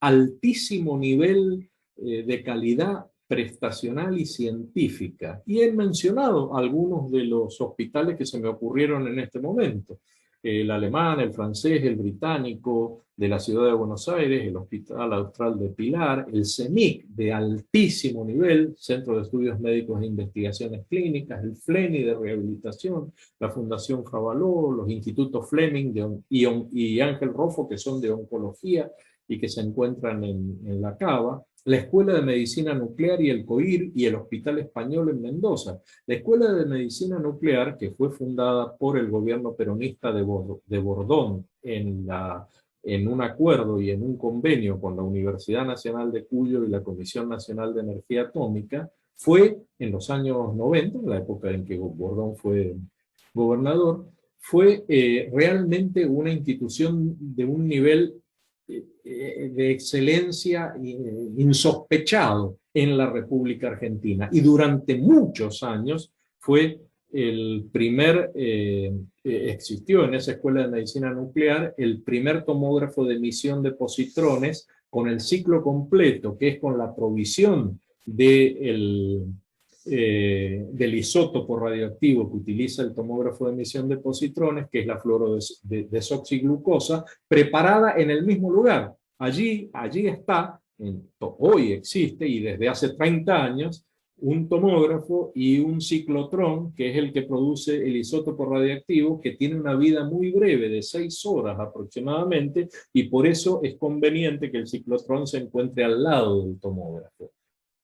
altísimo nivel de calidad prestacional y científica. Y he mencionado algunos de los hospitales que se me ocurrieron en este momento. El alemán, el francés, el británico de la ciudad de Buenos Aires, el Hospital Austral de Pilar, el CEMIC de altísimo nivel, Centro de Estudios Médicos e Investigaciones Clínicas, el FLENI de Rehabilitación, la Fundación Javaló, los institutos Fleming y Ángel Rofo, que son de oncología y que se encuentran en La Cava, la Escuela de Medicina Nuclear y el COIR y el Hospital Español en Mendoza. La Escuela de Medicina Nuclear, que fue fundada por el gobierno peronista de Bordón en un acuerdo y en un convenio con la Universidad Nacional de Cuyo y la Comisión Nacional de Energía Atómica, fue en los años 90, en la época en que Bordón fue gobernador, fue realmente una institución de un nivel de excelencia insospechado en la República Argentina. Y durante muchos años fue el primer, existió en esa escuela de medicina nuclear, el primer tomógrafo de emisión de positrones con el ciclo completo, que es con la provisión del isótopo radioactivo que utiliza el tomógrafo de emisión de positrones, que es la fluorodesoxiglucosa, preparada en el mismo lugar. Allí está, hoy existe, y desde hace 30 años, un tomógrafo y un ciclotrón, que es el que produce el isótopo radiactivo, que tiene una vida muy breve, de 6 horas aproximadamente, y por eso es conveniente que el ciclotrón se encuentre al lado del tomógrafo.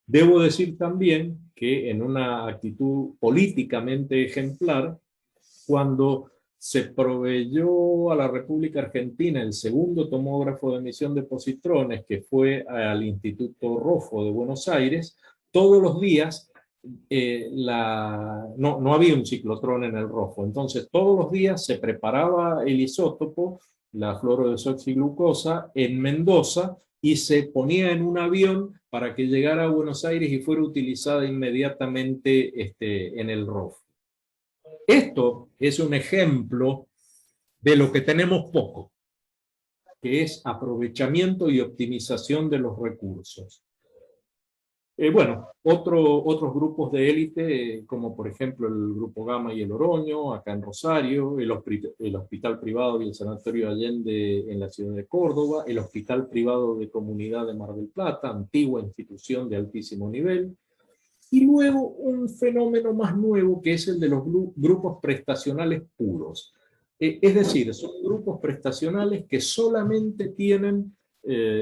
Debo decir también que en una actitud políticamente ejemplar, cuando se proveyó a la República Argentina el segundo tomógrafo de emisión de positrones, que fue al Instituto Rojo de Buenos Aires, todos los días no había un ciclotrón en el Rojo, entonces todos los días se preparaba el isótopo, la fluorodesoxiglucosa, en Mendoza, y se ponía en un avión para que llegara a Buenos Aires y fuera utilizada inmediatamente en el Rojo. Esto es un ejemplo de lo que tenemos poco, que es aprovechamiento y optimización de los recursos. Bueno, otros grupos de élite, como por ejemplo el Grupo Gama y el Oroño, acá en Rosario, el Hospital Privado y el Sanatorio Allende en la ciudad de Córdoba, el Hospital Privado de Comunidad de Mar del Plata, antigua institución de altísimo nivel, y luego un fenómeno más nuevo que es el de los grupos prestacionales puros. Es decir, son grupos prestacionales que solamente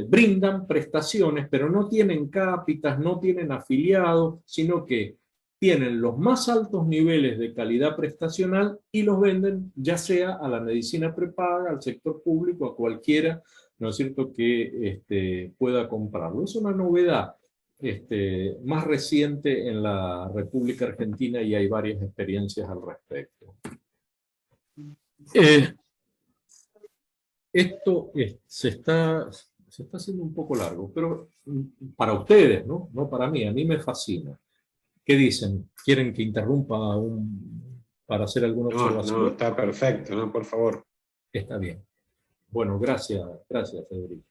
brindan prestaciones, pero no tienen cápitas, no tienen afiliados, sino que tienen los más altos niveles de calidad prestacional y los venden ya sea a la medicina prepaga, al sector público, a cualquiera, ¿no es cierto?, que pueda comprarlo. Es una novedad más reciente en la República Argentina y hay varias experiencias al respecto. Esto se está haciendo un poco largo, pero para ustedes, ¿no? No para mí, a mí me fascina. ¿Qué dicen? ¿Quieren que interrumpa para hacer alguna observación? No, está perfecto, no, por favor. Está bien. Bueno, gracias, Federico.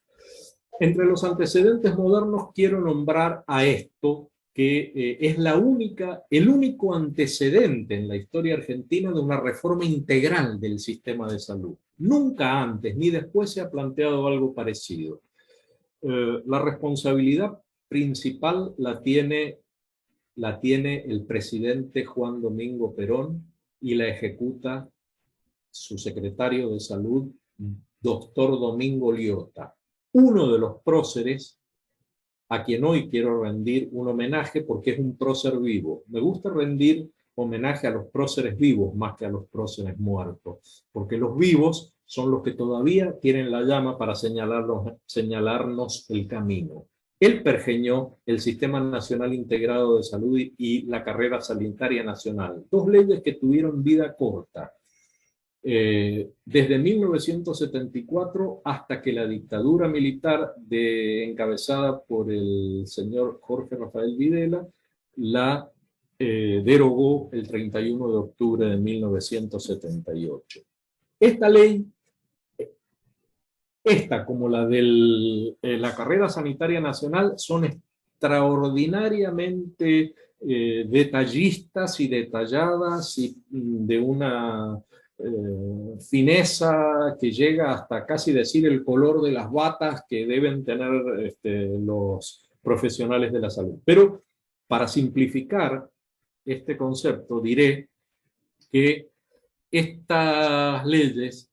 Entre los antecedentes modernos quiero nombrar a esto, que es el único antecedente en la historia argentina de una reforma integral del sistema de salud. Nunca antes ni después se ha planteado algo parecido. La responsabilidad principal la tiene el presidente Juan Domingo Perón y la ejecuta su secretario de Salud, doctor Domingo Liotta, uno de los próceres a quien hoy quiero rendir un homenaje porque es un prócer vivo. Me gusta rendir homenaje a los próceres vivos más que a los próceres muertos, porque los vivos son los que todavía tienen la llama para señalarnos el camino. Él pergeñó el Sistema Nacional Integrado de Salud y la Carrera Sanitaria Nacional, dos leyes que tuvieron vida corta. Desde 1974 hasta que la dictadura militar encabezada por el señor Jorge Rafael Videla la derogó el 31 de octubre de 1978. Esta ley, como la de la Carrera Sanitaria Nacional, son extraordinariamente detallistas y detalladas y de una fineza que llega hasta casi decir el color de las batas que deben tener los profesionales de la salud. Pero para simplificar este concepto diré que estas leyes,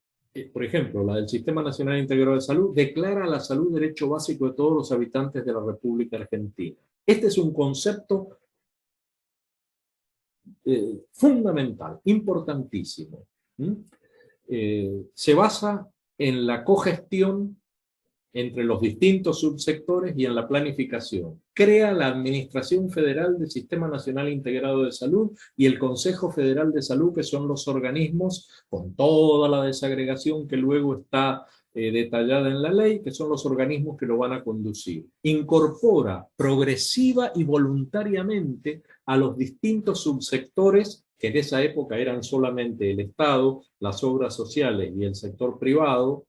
por ejemplo, la del Sistema Nacional Integrado de Salud, declara la salud derecho básico de todos los habitantes de la República Argentina. Este es un concepto fundamental, importantísimo. Se basa en la cogestión entre los distintos subsectores y en la planificación. Crea la Administración Federal del Sistema Nacional Integrado de Salud y el Consejo Federal de Salud, que son los organismos, con toda la desagregación que luego está detallada en la ley, que son los organismos que lo van a conducir. Incorpora progresiva y voluntariamente a los distintos subsectores, que en esa época eran solamente el Estado, las obras sociales y el sector privado,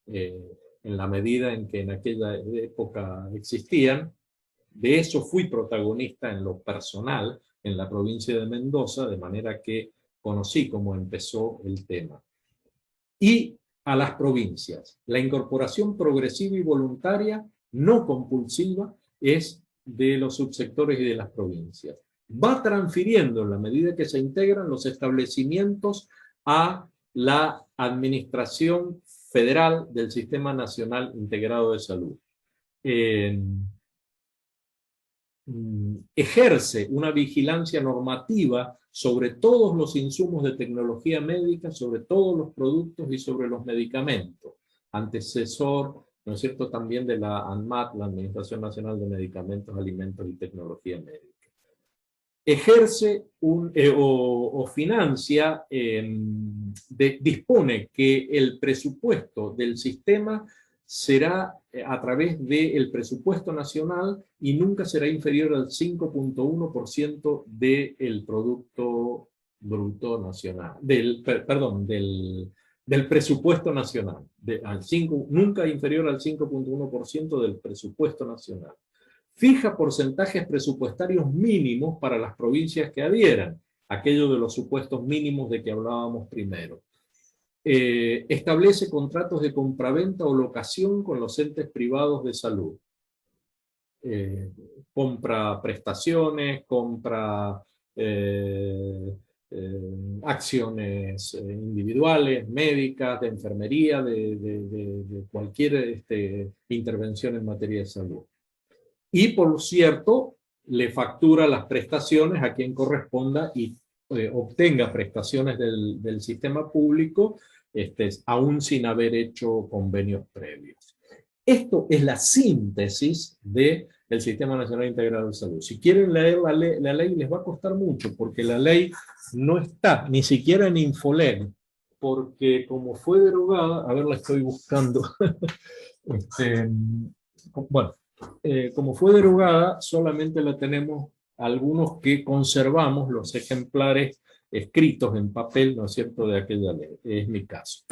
en la medida en que en aquella época existían. De eso fui protagonista en lo personal en la provincia de Mendoza, de manera que conocí cómo empezó el tema. Y a las provincias. La incorporación progresiva y voluntaria, no compulsiva, es de los subsectores y de las provincias. Va transfiriendo, en la medida que se integran los establecimientos, a la Administración Federal del Sistema Nacional Integrado de Salud. Ejerce una vigilancia normativa sobre todos los insumos de tecnología médica, sobre todos los productos y sobre los medicamentos. Antecesor, ¿no es cierto?, también de la ANMAT, la Administración Nacional de Medicamentos, Alimentos y Tecnología Médica. Ejerce o financia, dispone que el presupuesto del sistema será a través del presupuesto nacional y nunca será inferior al 5.1% del Producto Bruto Nacional, del presupuesto nacional, nunca inferior al 5.1% del presupuesto nacional. Fija porcentajes presupuestarios mínimos para las provincias que adhieran, aquello de los supuestos mínimos de que hablábamos primero. Establece contratos de compraventa o locación con los entes privados de salud. Compra prestaciones, compra acciones individuales, médicas, de enfermería, de cualquier intervención en materia de salud. Y, por cierto, le factura las prestaciones a quien corresponda y obtenga prestaciones del sistema público, aún sin haber hecho convenios previos. Esto es la síntesis del Sistema Nacional Integrado de Salud. Si quieren leer la ley les va a costar mucho, porque la ley no está ni siquiera en Infolen, porque como fue derogada, a ver, la estoy buscando, bueno, como fue derogada, solamente la tenemos algunos que conservamos los ejemplares escritos en papel, ¿no es cierto?, de aquella ley. Es mi caso.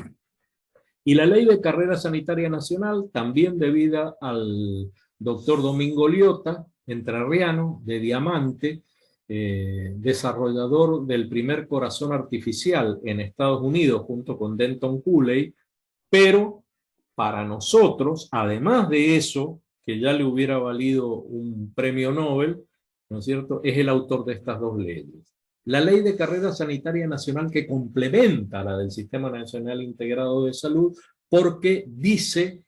Y la Ley de Carrera Sanitaria Nacional, también debida al doctor Domingo Liotta, entrerriano, de Diamante, desarrollador del primer corazón artificial en Estados Unidos, junto con Denton Cooley, pero para nosotros, además de eso, que ya le hubiera valido un premio Nobel, ¿no es cierto?, es el autor de estas dos leyes. La Ley de Carrera Sanitaria Nacional, que complementa a la del Sistema Nacional Integrado de Salud, porque dice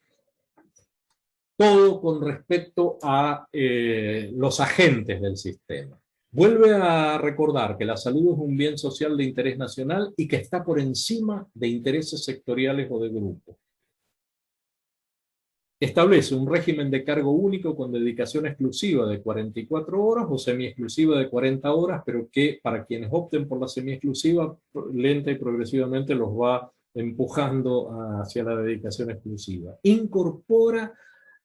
todo con respecto a los agentes del sistema. Vuelve a recordar que la salud es un bien social de interés nacional y que está por encima de intereses sectoriales o de grupos. Establece un régimen de cargo único con dedicación exclusiva de 44 horas o semi-exclusiva de 40 horas, pero que para quienes opten por la semi-exclusiva, lenta y progresivamente los va empujando hacia la dedicación exclusiva. Incorpora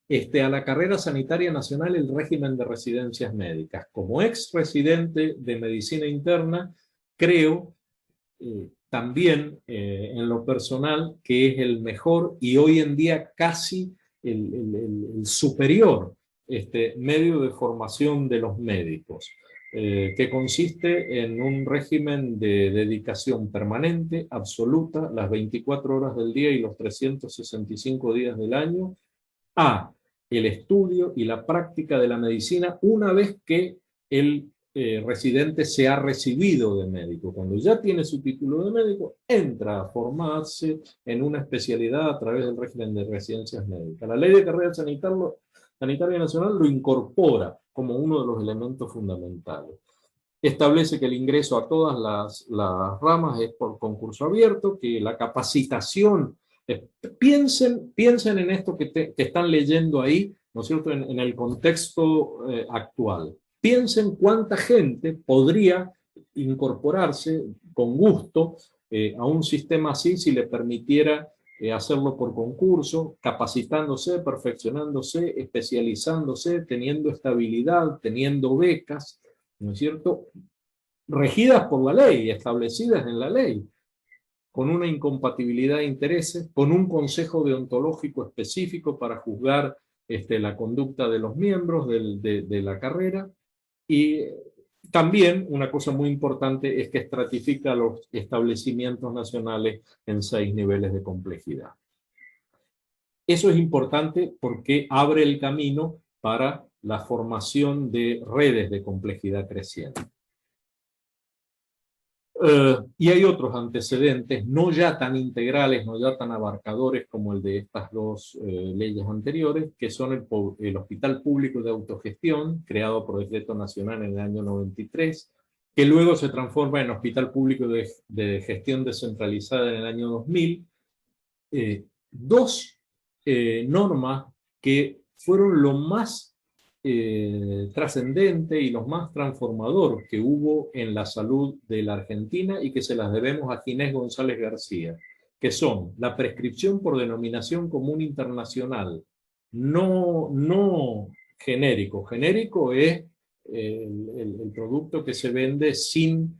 a la carrera sanitaria nacional el régimen de residencias médicas. Como ex residente de medicina interna, creo también en lo personal que es el mejor y hoy en día casi el superior medio de formación de los médicos, que consiste en un régimen de dedicación permanente, absoluta, las 24 horas del día y los 365 días del año, a el estudio y la práctica de la medicina una vez que el residente se ha recibido de médico. Cuando ya tiene su título de médico, entra a formarse en una especialidad a través del régimen de residencias médicas. La Ley de Carrera Sanitaria Nacional lo incorpora como uno de los elementos fundamentales. Establece que el ingreso a todas las ramas es por concurso abierto, que la capacitación Piensen en esto que están leyendo ahí, ¿no es cierto?, en el contexto actual. Piensen cuánta gente podría incorporarse con gusto a un sistema así si le permitiera hacerlo por concurso, capacitándose, perfeccionándose, especializándose, teniendo estabilidad, teniendo becas, ¿no es cierto?, regidas por la ley, establecidas en la ley, con una incompatibilidad de intereses, con un consejo deontológico específico para juzgar la conducta de los miembros de la carrera. Y también una cosa muy importante es que estratifica los establecimientos nacionales en 6 niveles de complejidad. Eso es importante porque abre el camino para la formación de redes de complejidad creciente. Y hay otros antecedentes, no ya tan integrales, no ya tan abarcadores como el de estas dos leyes anteriores, que son el Hospital Público de Autogestión, creado por Decreto Nacional en el año 93, que luego se transforma en Hospital Público de Gestión Descentralizada en el año 2000. Dos normas que fueron lo más trascendente y los más transformador que hubo en la salud de la Argentina y que se las debemos a Ginés González García, que son la prescripción por denominación común internacional, no genérico. Genérico es el producto que se vende sin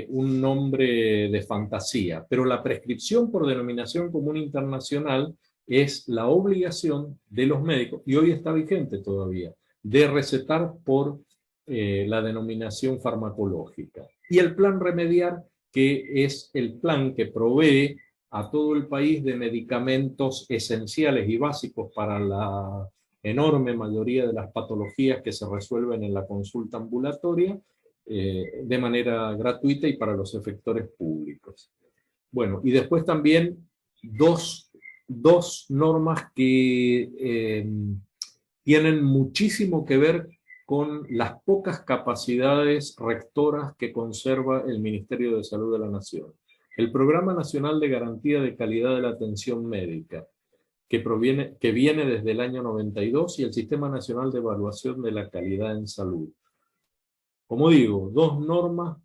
un nombre de fantasía, pero la prescripción por denominación común internacional es la obligación de los médicos, y hoy está vigente todavía, de recetar por la denominación farmacológica. Y el plan Remediar, que es el plan que provee a todo el país de medicamentos esenciales y básicos para la enorme mayoría de las patologías que se resuelven en la consulta ambulatoria de manera gratuita y para los efectores públicos. Bueno, y después también dos normas que tienen muchísimo que ver con las pocas capacidades rectoras que conserva el Ministerio de Salud de la Nación. El Programa Nacional de Garantía de Calidad de la Atención Médica, que viene desde el año 92, y el Sistema Nacional de Evaluación de la Calidad en Salud. Como digo, dos normas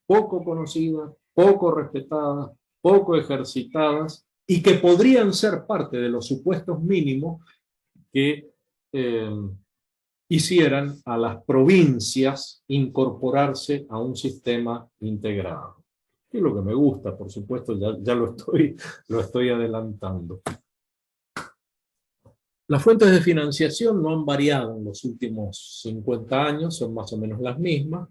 poco conocidas, poco respetadas, poco ejercitadas, y que podrían ser parte de los supuestos mínimos que hicieran a las provincias incorporarse a un sistema integrado. Es lo que me gusta, por supuesto, ya lo estoy adelantando. Las fuentes de financiación no han variado en los últimos 50 años, son más o menos las mismas,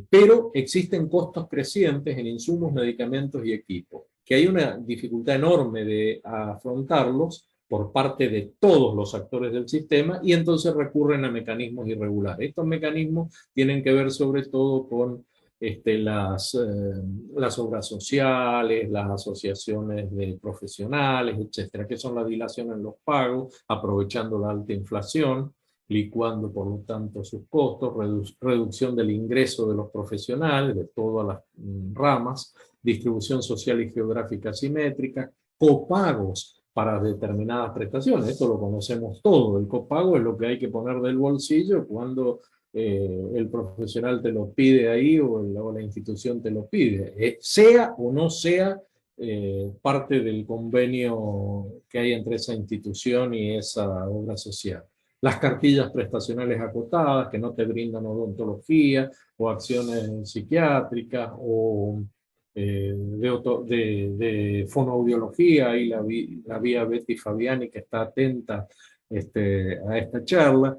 pero existen costos crecientes en insumos, medicamentos y equipos, que hay una dificultad enorme de afrontarlos por parte de todos los actores del sistema, y entonces recurren a mecanismos irregulares. Estos mecanismos tienen que ver sobre todo con las obras sociales, las asociaciones de profesionales, etcétera, que son la dilación en los pagos, aprovechando la alta inflación, licuando por lo tanto sus costos, reducción del ingreso de los profesionales de todas las ramas, distribución social y geográfica asimétrica, copagos para determinadas prestaciones. Esto lo conocemos todo. El copago es lo que hay que poner del bolsillo cuando el profesional te lo pide ahí o la institución te lo pide, sea o no sea parte del convenio que hay entre esa institución y esa obra social. Las cartillas prestacionales acotadas que no te brindan odontología o acciones psiquiátricas o de fonoaudiología, y la vía Betty Fabiani, que está atenta a esta charla,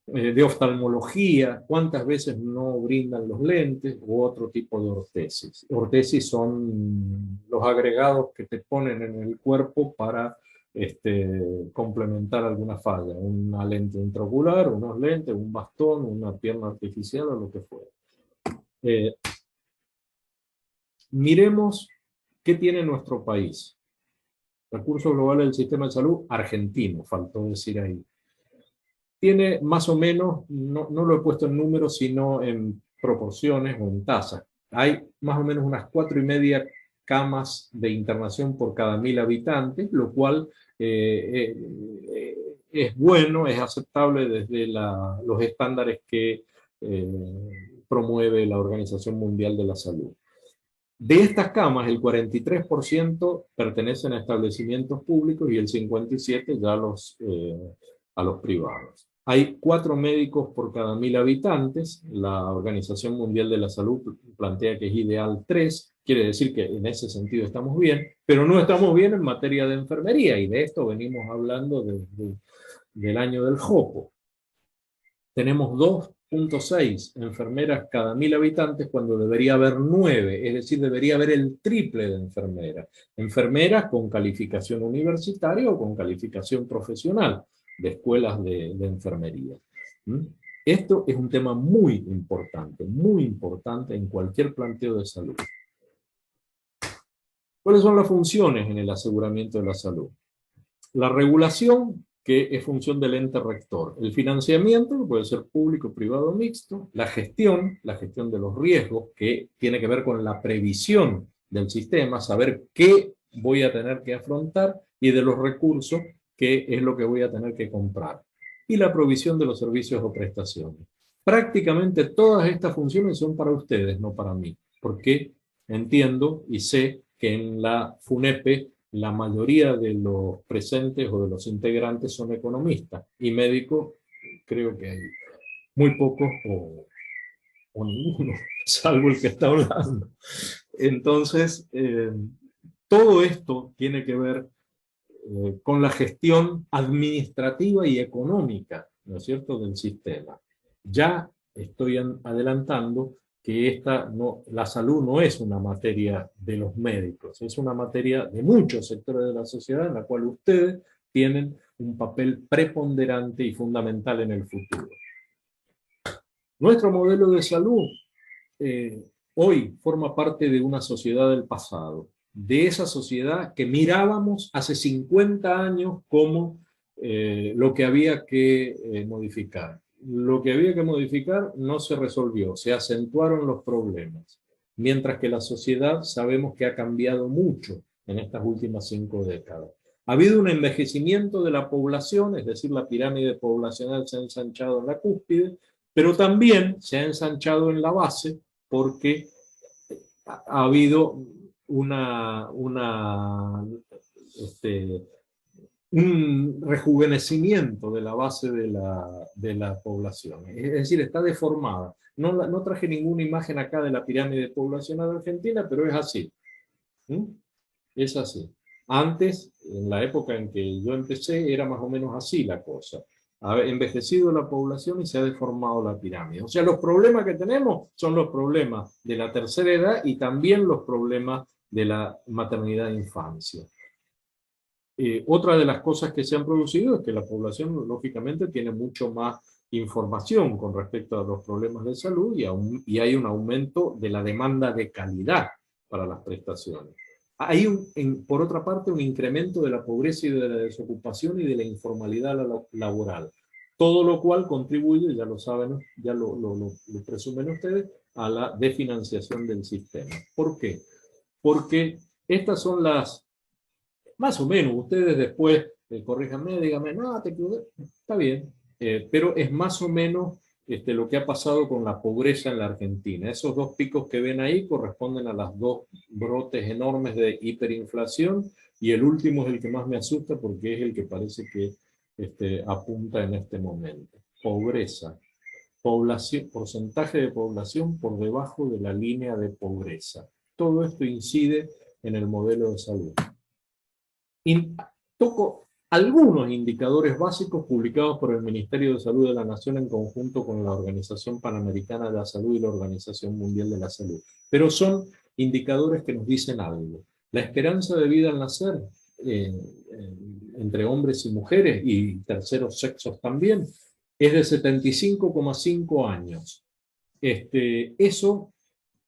de oftalmología, cuántas veces no brindan los lentes, u otro tipo de ortesis. Ortesis son los agregados que te ponen en el cuerpo para complementar alguna falla, una lente intraocular, unos lentes, un bastón, una pierna artificial o lo que fuera. Miremos qué tiene nuestro país. Recursos globales del sistema de salud argentino, faltó decir ahí. Tiene más o menos, no lo he puesto en números, sino en proporciones o en tasas. Hay más o menos unas 4,5 camas de internación por cada 1000 habitantes, lo cual es bueno, es aceptable desde los estándares que promueve la Organización Mundial de la Salud. De estas camas, el 43% pertenecen a establecimientos públicos y el 57% ya a los privados. Hay 4 médicos por cada 1000 habitantes. La Organización Mundial de la Salud plantea que es ideal 3, quiere decir que en ese sentido estamos bien, pero no estamos bien en materia de enfermería, y de esto venimos hablando del año del JOPO. Tenemos 2,6 enfermeras cada 1000 habitantes cuando debería haber 9, es decir, debería haber el triple de enfermeras. Enfermeras con calificación universitaria o con calificación profesional de escuelas de enfermería. Esto es un tema muy importante en cualquier planteo de salud. ¿Cuáles son las funciones en el aseguramiento de la salud? La regulación, que es función del ente rector. El financiamiento, que puede ser público, privado o mixto. La gestión de los riesgos, que tiene que ver con la previsión del sistema, saber qué voy a tener que afrontar, y de los recursos, qué es lo que voy a tener que comprar. Y la provisión de los servicios o prestaciones. Prácticamente todas estas funciones son para ustedes, no para mí, porque entiendo y sé que en la FUNEPE la mayoría de los presentes o de los integrantes son economistas, y médicos creo que hay muy pocos o ninguno, salvo el que está hablando. Entonces, todo esto tiene que ver con la gestión administrativa y económica, ¿no es cierto?, del sistema. Ya estoy adelantando que la salud no es una materia de los médicos, es una materia de muchos sectores de la sociedad en la cual ustedes tienen un papel preponderante y fundamental en el futuro. Nuestro modelo de salud hoy forma parte de una sociedad del pasado, de esa sociedad que mirábamos hace 50 años como lo que había que modificar. Lo que había que modificar no se resolvió, se acentuaron los problemas, mientras que la sociedad sabemos que ha cambiado mucho en estas últimas 5 décadas. Ha habido un envejecimiento de la población, es decir, la pirámide poblacional se ha ensanchado en la cúspide, pero también se ha ensanchado en la base, porque ha habido un rejuvenecimiento de la base de la población. Es decir, está deformada. No traje ninguna imagen acá de la pirámide poblacional de Argentina, pero es así. Es así. Antes, en la época en que yo empecé, era más o menos así la cosa. Ha envejecido la población y se ha deformado la pirámide. O sea, los problemas que tenemos son los problemas de la tercera edad y también los problemas de la maternidad e infancia. Otra de las cosas que se han producido es que la población, lógicamente, tiene mucho más información con respecto a los problemas de salud, y hay un aumento de la demanda de calidad para las prestaciones. Hay, por otra parte, un incremento de la pobreza y de la desocupación y de la informalidad laboral. Todo lo cual contribuye, ya lo saben, ya lo presumen ustedes, a la desfinanciación del sistema. ¿Por qué? Porque estas son las, más o menos, ustedes después corríjanme, díganme, no, te equivoqué, está bien, pero es más o menos lo que ha pasado con la pobreza en la Argentina. Esos 2 picos que ven ahí corresponden a las 2 brotes enormes de hiperinflación, y el último es el que más me asusta porque es el que parece que apunta en este momento. Pobreza. Porcentaje de población por debajo de la línea de pobreza. Todo esto incide en el modelo de salud. Toco algunos indicadores básicos publicados por el Ministerio de Salud de la Nación en conjunto con la Organización Panamericana de la Salud y la Organización Mundial de la Salud. Pero son indicadores que nos dicen algo. La esperanza de vida al nacer, entre hombres y mujeres, y terceros sexos también, es de 75,5 años. Eso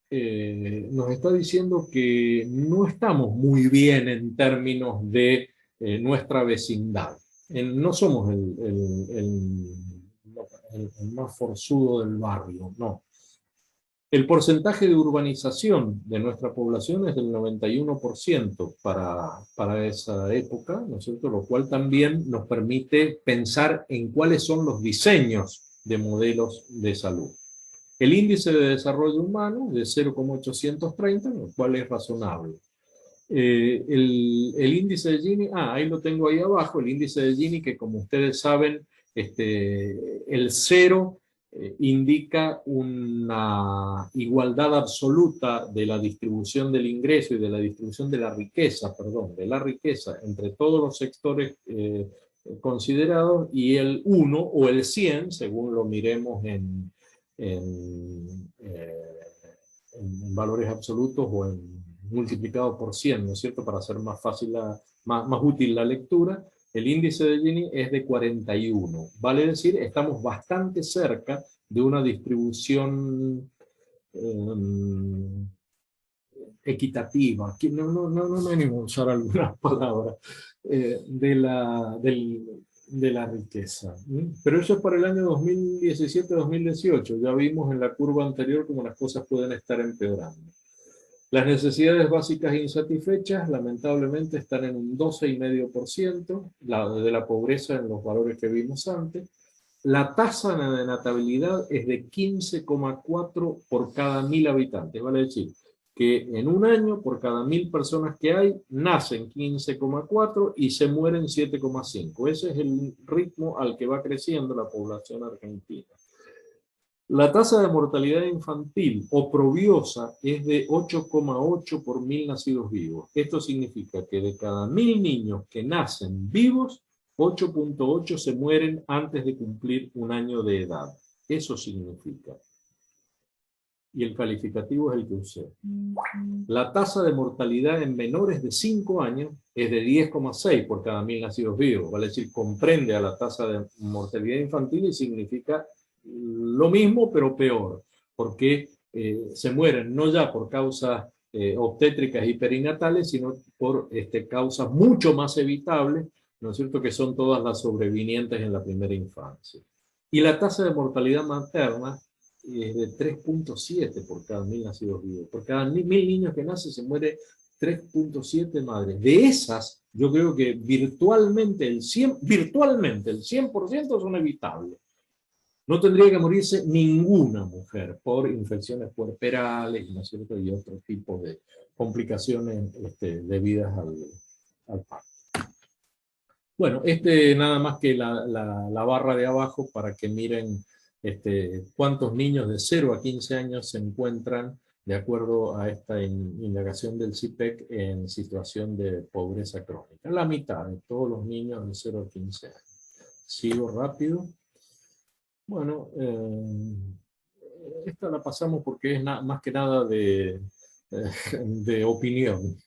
nos está diciendo que no estamos muy bien en términos de nuestra vecindad. No somos el más forzudo del barrio, no. El porcentaje de urbanización de nuestra población es del 91% para esa época, ¿no es cierto? Lo cual también nos permite pensar en cuáles son los diseños de modelos de salud. El índice de desarrollo humano de 0,830, lo cual es razonable. El índice de Gini, ahí lo tengo ahí abajo, el índice de Gini, que como ustedes saben, el 0 indica una igualdad absoluta de la distribución del ingreso y de la distribución de la riqueza, entre todos los sectores considerados, y el 1 o el 100, según lo miremos en valores absolutos o multiplicado por 100, ¿no es cierto?, para hacer más fácil, más útil la lectura. El índice de Gini es de 41, vale decir, estamos bastante cerca de una distribución equitativa, no me animo a usar algunas palabras, de la riqueza. Pero eso es para el año 2017-2018, ya vimos en la curva anterior cómo las cosas pueden estar empeorando. Las necesidades básicas insatisfechas, lamentablemente, están en un 12,5% de la pobreza en los valores que vimos antes. La tasa de natabilidad es de 15,4 por cada 1.000 habitantes. Vale decir que en un año, por cada 1.000 personas que hay, nacen 15,4 y se mueren 7,5. Ese es el ritmo al que va creciendo la población argentina. La tasa de mortalidad infantil o probiosa es de 8,8 por 1.000 nacidos vivos. Esto significa que de cada 1.000 niños que nacen vivos, 8,8 se mueren antes de cumplir un año de edad. Eso significa. Y el calificativo es el que usé. La tasa de mortalidad en menores de 5 años es de 10,6 por cada 1.000 nacidos vivos. Vale decir, comprende a la tasa de mortalidad infantil y significa lo mismo, pero peor, porque se mueren no ya por causas obstétricas y perinatales, sino por causas mucho más evitables, ¿no es cierto?, que son todas las sobrevinientes en la primera infancia. Y la tasa de mortalidad materna es de 3,7 por cada 1.000 nacidos vivos. Por cada 1.000 niños que nacen se muere 3,7 madres. De esas, yo creo que virtualmente el 100% son evitables. No tendría que morirse ninguna mujer por infecciones puerperales, ¿no es cierto?, y otro tipo de complicaciones debidas al parto. Bueno, nada más que la barra de abajo para que miren cuántos niños de 0 a 15 años se encuentran, de acuerdo a esta indagación del CIPEC, en situación de pobreza crónica. La mitad de todos los niños de 0 a 15 años. Sigo rápido. Bueno, esta la pasamos porque es más que nada de opinión.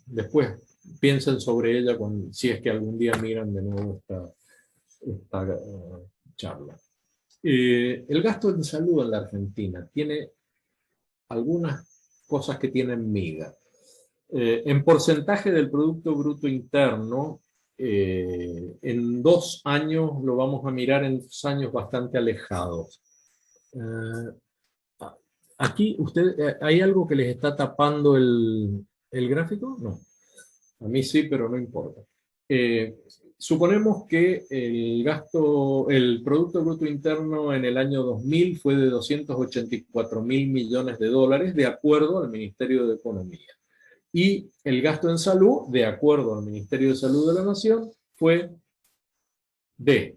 Después piensen sobre ella si es que algún día miran de nuevo esta charla. El gasto en salud en la Argentina tiene algunas cosas que tienen miga. En porcentaje del Producto Bruto Interno, en 2 años lo vamos a mirar en 2 años bastante alejados. Aquí, ¿hay algo que les está tapando el gráfico? No. A mí sí, pero no importa. Suponemos que el Producto Bruto Interno en el año 2000 fue de 284.000 millones de dólares, de acuerdo al Ministerio de Economía. Y el gasto en salud, de acuerdo al Ministerio de Salud de la Nación, fue de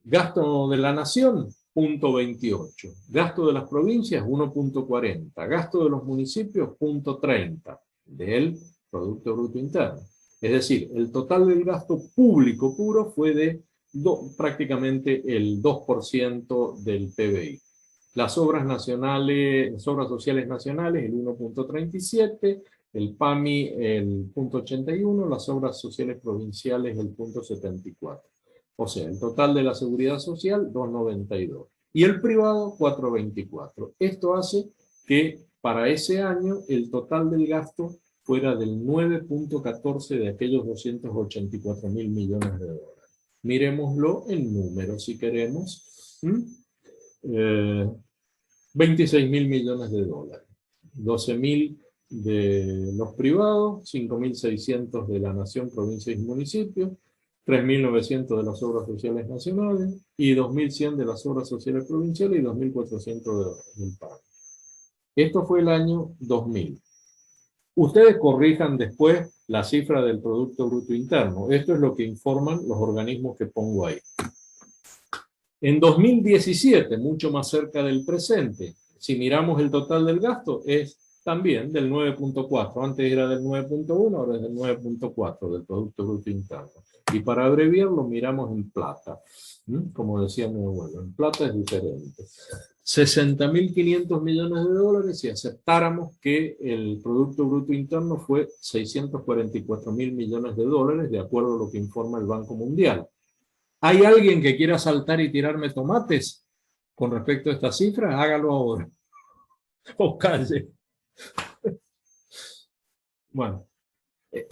gasto de la Nación, 0,28. Gasto de las provincias, 1,40. Gasto de los municipios, 0,30 del Producto Bruto Interno. Es decir, el total del gasto público puro fue de prácticamente el 2% del PBI. Las obras sociales nacionales, el 1,37, el PAMI, el 0,81, las obras sociales provinciales, el 0,74. O sea, el total de la seguridad social, 2,92. Y el privado, 4,24. Esto hace que para ese año el total del gasto fuera del 9,14 de aquellos 284.000 millones de dólares. Miremoslo en números si queremos. 26.000 millones de dólares. 12.000 de los privados, 5.600 de la nación, provincias y municipios, 3.900 de las obras sociales nacionales y 2.100 de las obras sociales provinciales y 2.400 del PAN. Esto fue el año 2000. Ustedes corrijan después la cifra del Producto Bruto Interno. Esto es lo que informan los organismos que pongo ahí. En 2017, mucho más cerca del presente, si miramos el total del gasto, es también del 9.4. Antes era del 9.1, ahora es del 9.4 del Producto Bruto Interno. Y para abreviarlo, miramos en plata. Como decía mi abuelo, en plata es diferente. 60.500 millones de dólares si aceptáramos que el Producto Bruto Interno fue 644.000 millones de dólares, de acuerdo a lo que informa el Banco Mundial. ¿Hay alguien que quiera saltar y tirarme tomates con respecto a esta cifra? Hágalo ahora. O calle. Bueno,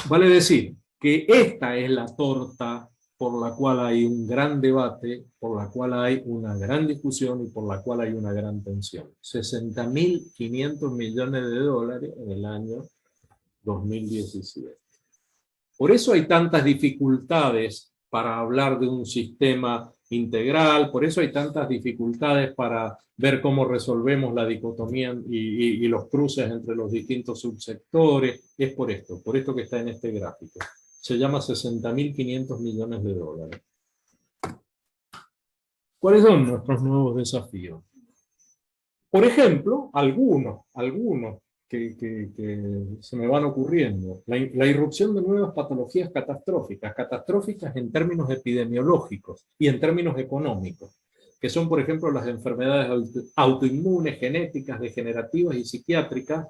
vale decir que esta es la torta por la cual hay un gran debate, por la cual hay una gran discusión y por la cual hay una gran tensión. 60.500 millones de dólares en el año 2017. Por eso hay tantas dificultades para hablar de un sistema integral, por eso hay tantas dificultades para ver cómo resolvemos la dicotomía y los cruces entre los distintos subsectores. Es por esto que está en este gráfico. Se llama 60.500 millones de dólares. ¿Cuáles son nuestros nuevos desafíos? Por ejemplo, algunos que se me van ocurriendo. La irrupción de nuevas patologías catastróficas en términos epidemiológicos y en términos económicos, que son, por ejemplo, las enfermedades autoinmunes, genéticas, degenerativas y psiquiátricas,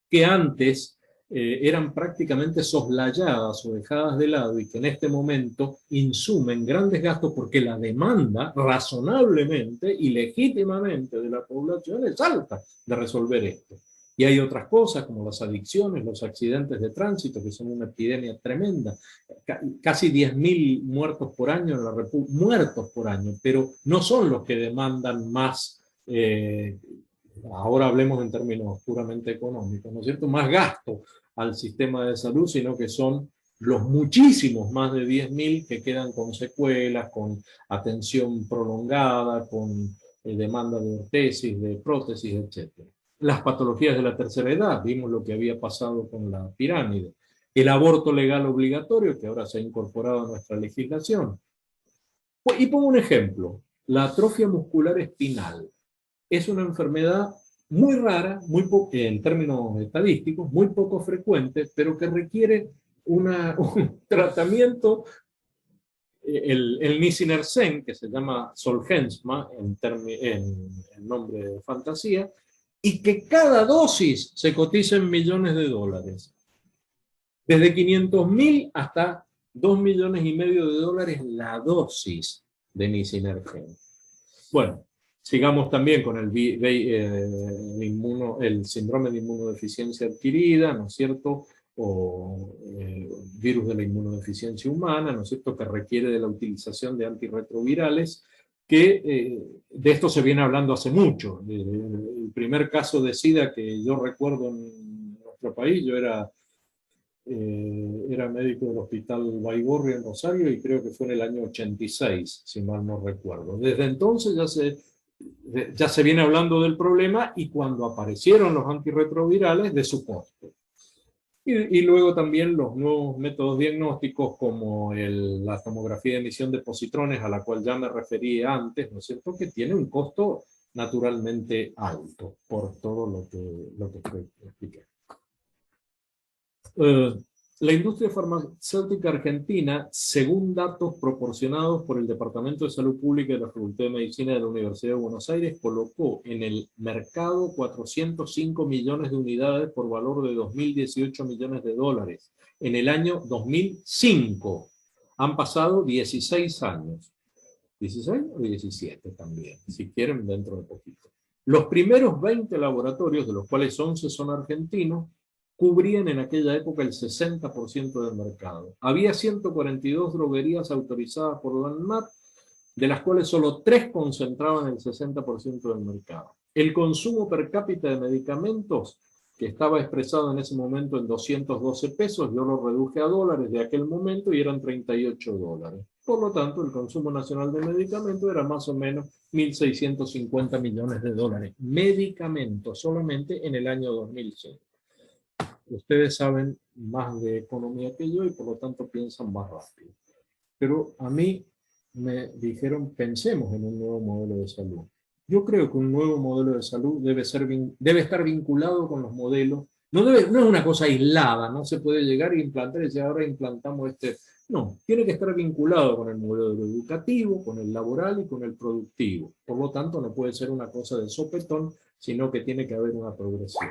que antes eran prácticamente soslayadas o dejadas de lado y que en este momento insumen grandes gastos porque la demanda razonablemente y legítimamente de la población es alta de resolver esto. Y hay otras cosas como las adicciones, los accidentes de tránsito, que son una epidemia tremenda. Casi 10.000 muertos por año en la República, muertos por año, pero no son los que demandan más, ahora hablemos en términos puramente económicos, ¿no es cierto?, más gasto al sistema de salud, sino que son los muchísimos, más de 10.000 que quedan con secuelas, con atención prolongada, con demanda de ortesis, de prótesis, etc. Las patologías de la tercera edad, vimos lo que había pasado con la pirámide. El aborto legal obligatorio, que ahora se ha incorporado a nuestra legislación. Y pongo un ejemplo, la atrofia muscular espinal. Es una enfermedad muy rara, en términos estadísticos, muy poco frecuente, pero que requiere un tratamiento, el Nisinersen, que se llama Zolgensma en nombre de fantasía, y que cada dosis se cotiza en millones de dólares. Desde 500.000 hasta 2,5 millones de dólares la dosis de Nisinersen. Bueno, sigamos también con el síndrome de inmunodeficiencia adquirida, ¿no es cierto?, o virus de la inmunodeficiencia humana, ¿no es cierto?, que requiere de la utilización de antirretrovirales, que de esto se viene hablando hace mucho. El primer caso de SIDA que yo recuerdo en nuestro país, yo era médico del Hospital Baigorria en Rosario y creo que fue en el año 86, si mal no recuerdo. Desde entonces ya se viene hablando del problema y cuando aparecieron los antirretrovirales de su costo. Y luego también los nuevos métodos diagnósticos como la tomografía de emisión de positrones, a la cual ya me referí antes, ¿no es cierto?, que tiene un costo naturalmente alto por todo lo que expliqué. La industria farmacéutica argentina, según datos proporcionados por el Departamento de Salud Pública de la Facultad de Medicina de la Universidad de Buenos Aires, colocó en el mercado 405 millones de unidades por valor de 2.018 millones de dólares en el año 2005. Han pasado 16 años. ¿16 o 17 también? Si quieren, dentro de poquito. Los primeros 20 laboratorios, de los cuales 11 son argentinos, cubrían en aquella época el 60% del mercado. Había 142 droguerías autorizadas por la ANMAT, de las cuales solo 3 concentraban el 60% del mercado. El consumo per cápita de medicamentos, que estaba expresado en ese momento en 212 pesos, yo lo reduje a dólares de aquel momento y eran 38 dólares. Por lo tanto, el consumo nacional de medicamentos era más o menos 1.650 millones de dólares. Medicamentos, solamente en el año 2005. Ustedes saben más de economía que yo y por lo tanto piensan más rápido. Pero a mí me dijeron, pensemos en un nuevo modelo de salud. Yo creo que un nuevo modelo de salud debe estar vinculado con los modelos. No es una cosa aislada, no se puede llegar e implantar y decir, ahora implantamos este. No, tiene que estar vinculado con el modelo educativo, con el laboral y con el productivo. Por lo tanto, no puede ser una cosa de sopetón, sino que tiene que haber una progresión.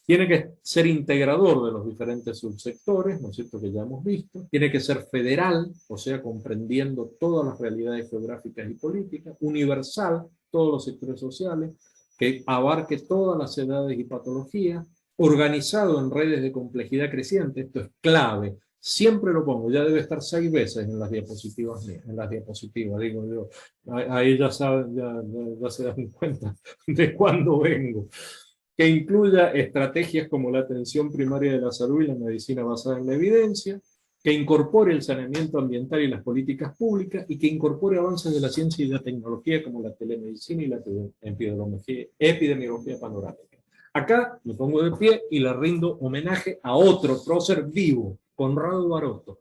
Tiene que ser integrador de los diferentes subsectores, ¿no es cierto?, que ya hemos visto. Tiene que ser federal, o sea, comprendiendo todas las realidades geográficas y políticas. Universal, todos los sectores sociales, que abarque todas las edades y patologías. Organizado en redes de complejidad creciente, esto es clave. Siempre lo pongo, ya debe estar 6 veces en las diapositivas mías, digo yo. Ahí ya saben, ya se dan cuenta de cuándo vengo. Que incluya estrategias como la atención primaria de la salud y la medicina basada en la evidencia, que incorpore el saneamiento ambiental y las políticas públicas, y que incorpore avances de la ciencia y la tecnología como la telemedicina y la epidemiología panorámica. Acá me pongo de pie y le rindo homenaje a otro prócer vivo, Conrado Baroto,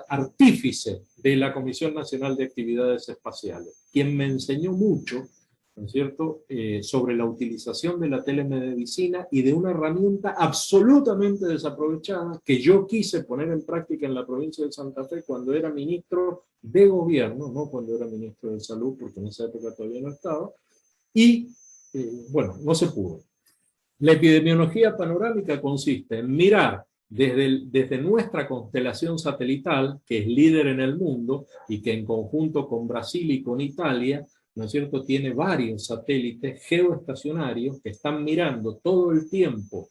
artífice de la Comisión Nacional de Actividades Espaciales, quien me enseñó mucho, ¿no es cierto?, sobre la utilización de la telemedicina y de una herramienta absolutamente desaprovechada que yo quise poner en práctica en la provincia de Santa Fe cuando era ministro de gobierno, no cuando era ministro de salud, porque en esa época todavía no estaba, y bueno, no se pudo. La epidemiología panorámica consiste en mirar desde nuestra constelación satelital, que es líder en el mundo y que en conjunto con Brasil y con Italia, ¿no es cierto?, tiene varios satélites geoestacionarios que están mirando todo el tiempo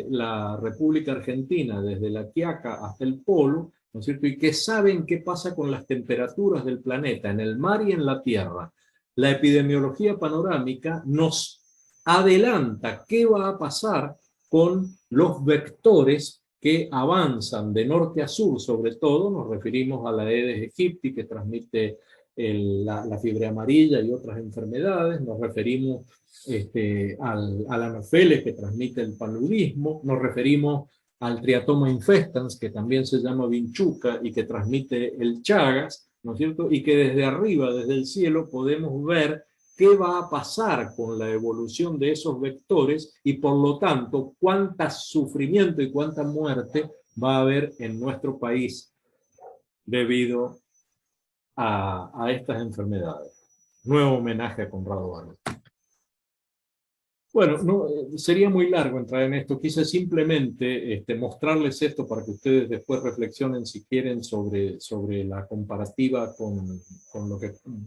la República Argentina, desde la Quiaca hasta el Polo, ¿no es cierto?, y que saben qué pasa con las temperaturas del planeta, en el mar y en la tierra. La epidemiología panorámica nos adelanta qué va a pasar con los vectores que avanzan de norte a sur, sobre todo nos referimos a la Aedes aegypti que transmite la fiebre amarilla y otras enfermedades, nos referimos al Anopheles que transmite el paludismo, nos referimos al Triatoma infestans, que también se llama vinchuca y que transmite el Chagas, ¿no es cierto? Y que desde arriba, desde el cielo, podemos ver qué va a pasar con la evolución de esos vectores y por lo tanto cuánto sufrimiento y cuánta muerte va a haber en nuestro país debido a estas enfermedades. Nuevo homenaje a Conrado Baroto. Bueno, sería muy largo entrar en esto. Quise simplemente mostrarles esto para que ustedes después reflexionen si quieren sobre la comparativa con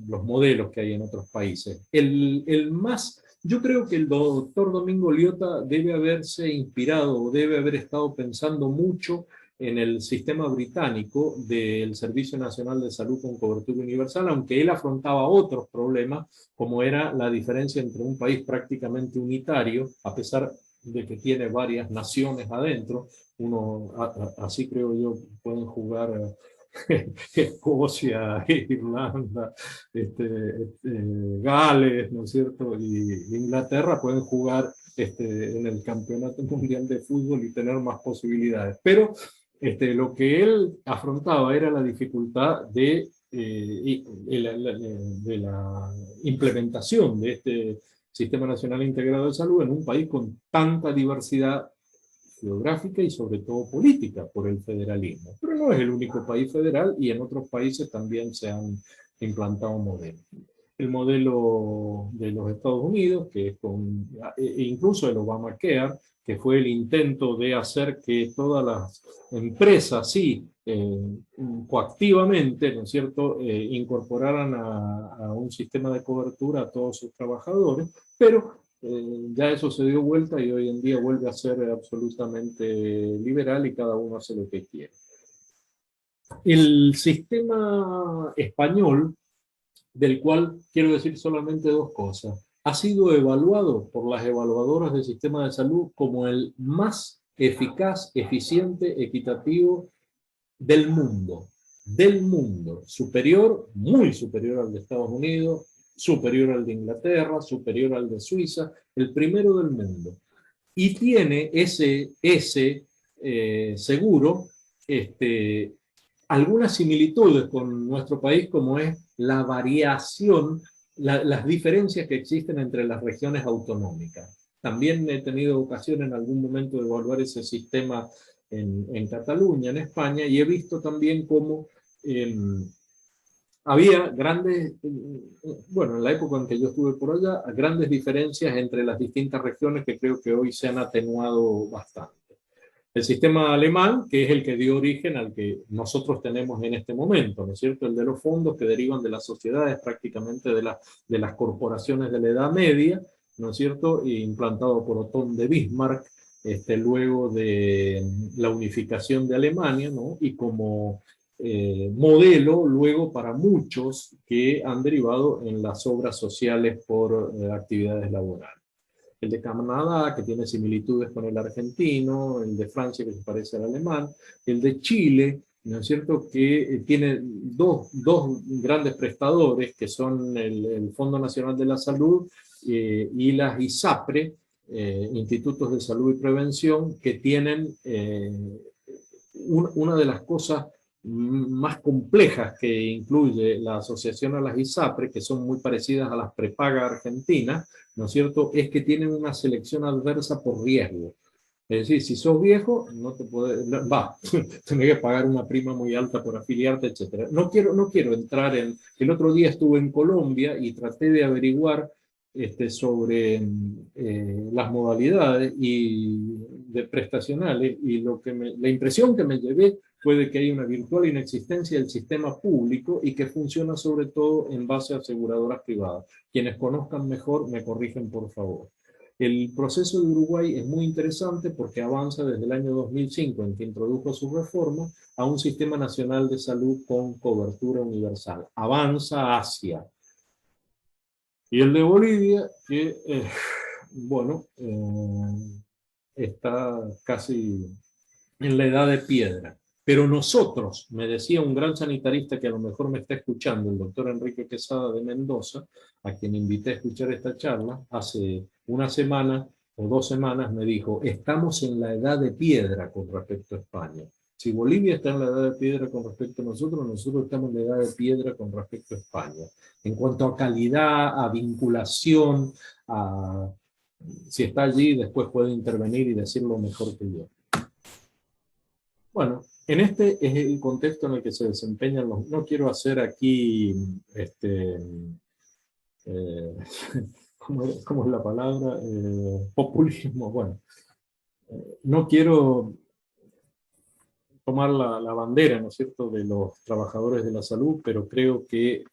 los modelos que hay en otros países. Yo creo que el doctor Domingo Liotta debe haberse inspirado o debe haber estado pensando mucho en el sistema británico del Servicio Nacional de Salud con cobertura universal, aunque él afrontaba otros problemas, como era la diferencia entre un país prácticamente unitario, a pesar de que tiene varias naciones adentro, así creo yo, pueden jugar Escocia, Irlanda, Gales, ¿no es cierto?, y Inglaterra pueden jugar en el Campeonato Mundial de Fútbol y tener más posibilidades. Pero lo que él afrontaba era la dificultad de la implementación de este Sistema Nacional Integrado de Salud en un país con tanta diversidad geográfica y sobre todo política por el federalismo. Pero no es el único país federal y en otros países también se han implantado modelos. El modelo de los Estados Unidos, que es incluso el Obamacare, que fue el intento de hacer que todas las empresas, sí, coactivamente, ¿no es cierto?, incorporaran a un sistema de cobertura a todos sus trabajadores, pero ya eso se dio vuelta y hoy en día vuelve a ser absolutamente liberal y cada uno hace lo que quiere. El sistema español del cual quiero decir solamente dos cosas. Ha sido evaluado por las evaluadoras del sistema de salud como el más eficaz, eficiente, equitativo del mundo, superior, muy superior al de Estados Unidos, superior al de Inglaterra, superior al de Suiza, el primero del mundo. Y tiene ese seguro algunas similitudes con nuestro país, como es la variación, las diferencias que existen entre las regiones autonómicas. También he tenido ocasión en algún momento de evaluar ese sistema en Cataluña, en España, y he visto también cómo había grandes, bueno, en la época en que yo estuve por allá, grandes diferencias entre las distintas regiones que creo que hoy se han atenuado bastante. El sistema alemán, que es el que dio origen al que nosotros tenemos en este momento, ¿no es cierto? El de los fondos que derivan de las sociedades, prácticamente de las corporaciones de la Edad Media, ¿no es cierto? E implantado por Otón de Bismarck, luego de la unificación de Alemania, ¿no? Y como modelo luego para muchos que han derivado en las obras sociales por actividades laborales. El de Canadá, que tiene similitudes con el argentino, el de Francia, que se parece al alemán, el de Chile, ¿no es cierto?, que tiene dos grandes prestadores, que son el Fondo Nacional de la Salud y las ISAPRE, Institutos de Salud y Prevención, que tienen una de las cosas más complejas que incluye la asociación a las ISAPRE, que son muy parecidas a las prepaga argentinas, ¿no es cierto?, es que tienen una selección adversa por riesgo. Es decir, si sos viejo, no te puedes, tenés que pagar una prima muy alta por afiliarte, etc. No quiero entrar en... El otro día estuve en Colombia y traté de averiguar sobre las modalidades de prestacionales, y la impresión que me llevé fue de que hay una virtual inexistencia del sistema público y que funciona sobre todo en base a aseguradoras privadas. Quienes conozcan mejor me corrigen, por favor. El proceso de Uruguay es muy interesante porque avanza desde el año 2005, en que introdujo su reforma, a un sistema nacional de salud con cobertura universal. Avanza hacia. Y el de Bolivia, que, está casi en la edad de piedra. Pero nosotros, me decía un gran sanitarista que a lo mejor me está escuchando, el doctor Enrique Quesada de Mendoza, a quien invité a escuchar esta charla, hace una semana o 2 semanas me dijo, estamos en la edad de piedra con respecto a España. Si Bolivia está en la edad de piedra con respecto a nosotros estamos en la edad de piedra con respecto a España. En cuanto a calidad, a vinculación, si está allí, después puede intervenir y decirlo mejor que yo. Bueno, en este es el contexto en el que se desempeñan los... No quiero hacer aquí, ¿cómo es la palabra? Populismo. Bueno, no quiero tomar la bandera, ¿no es cierto?, de los trabajadores de la salud, pero creo que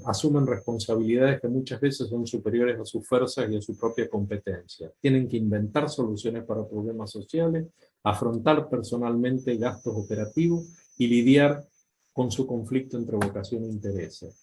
asumen responsabilidades que muchas veces son superiores a sus fuerzas y a su propia competencia. Tienen que inventar soluciones para problemas sociales, afrontar personalmente gastos operativos y lidiar con su conflicto entre vocación e intereses.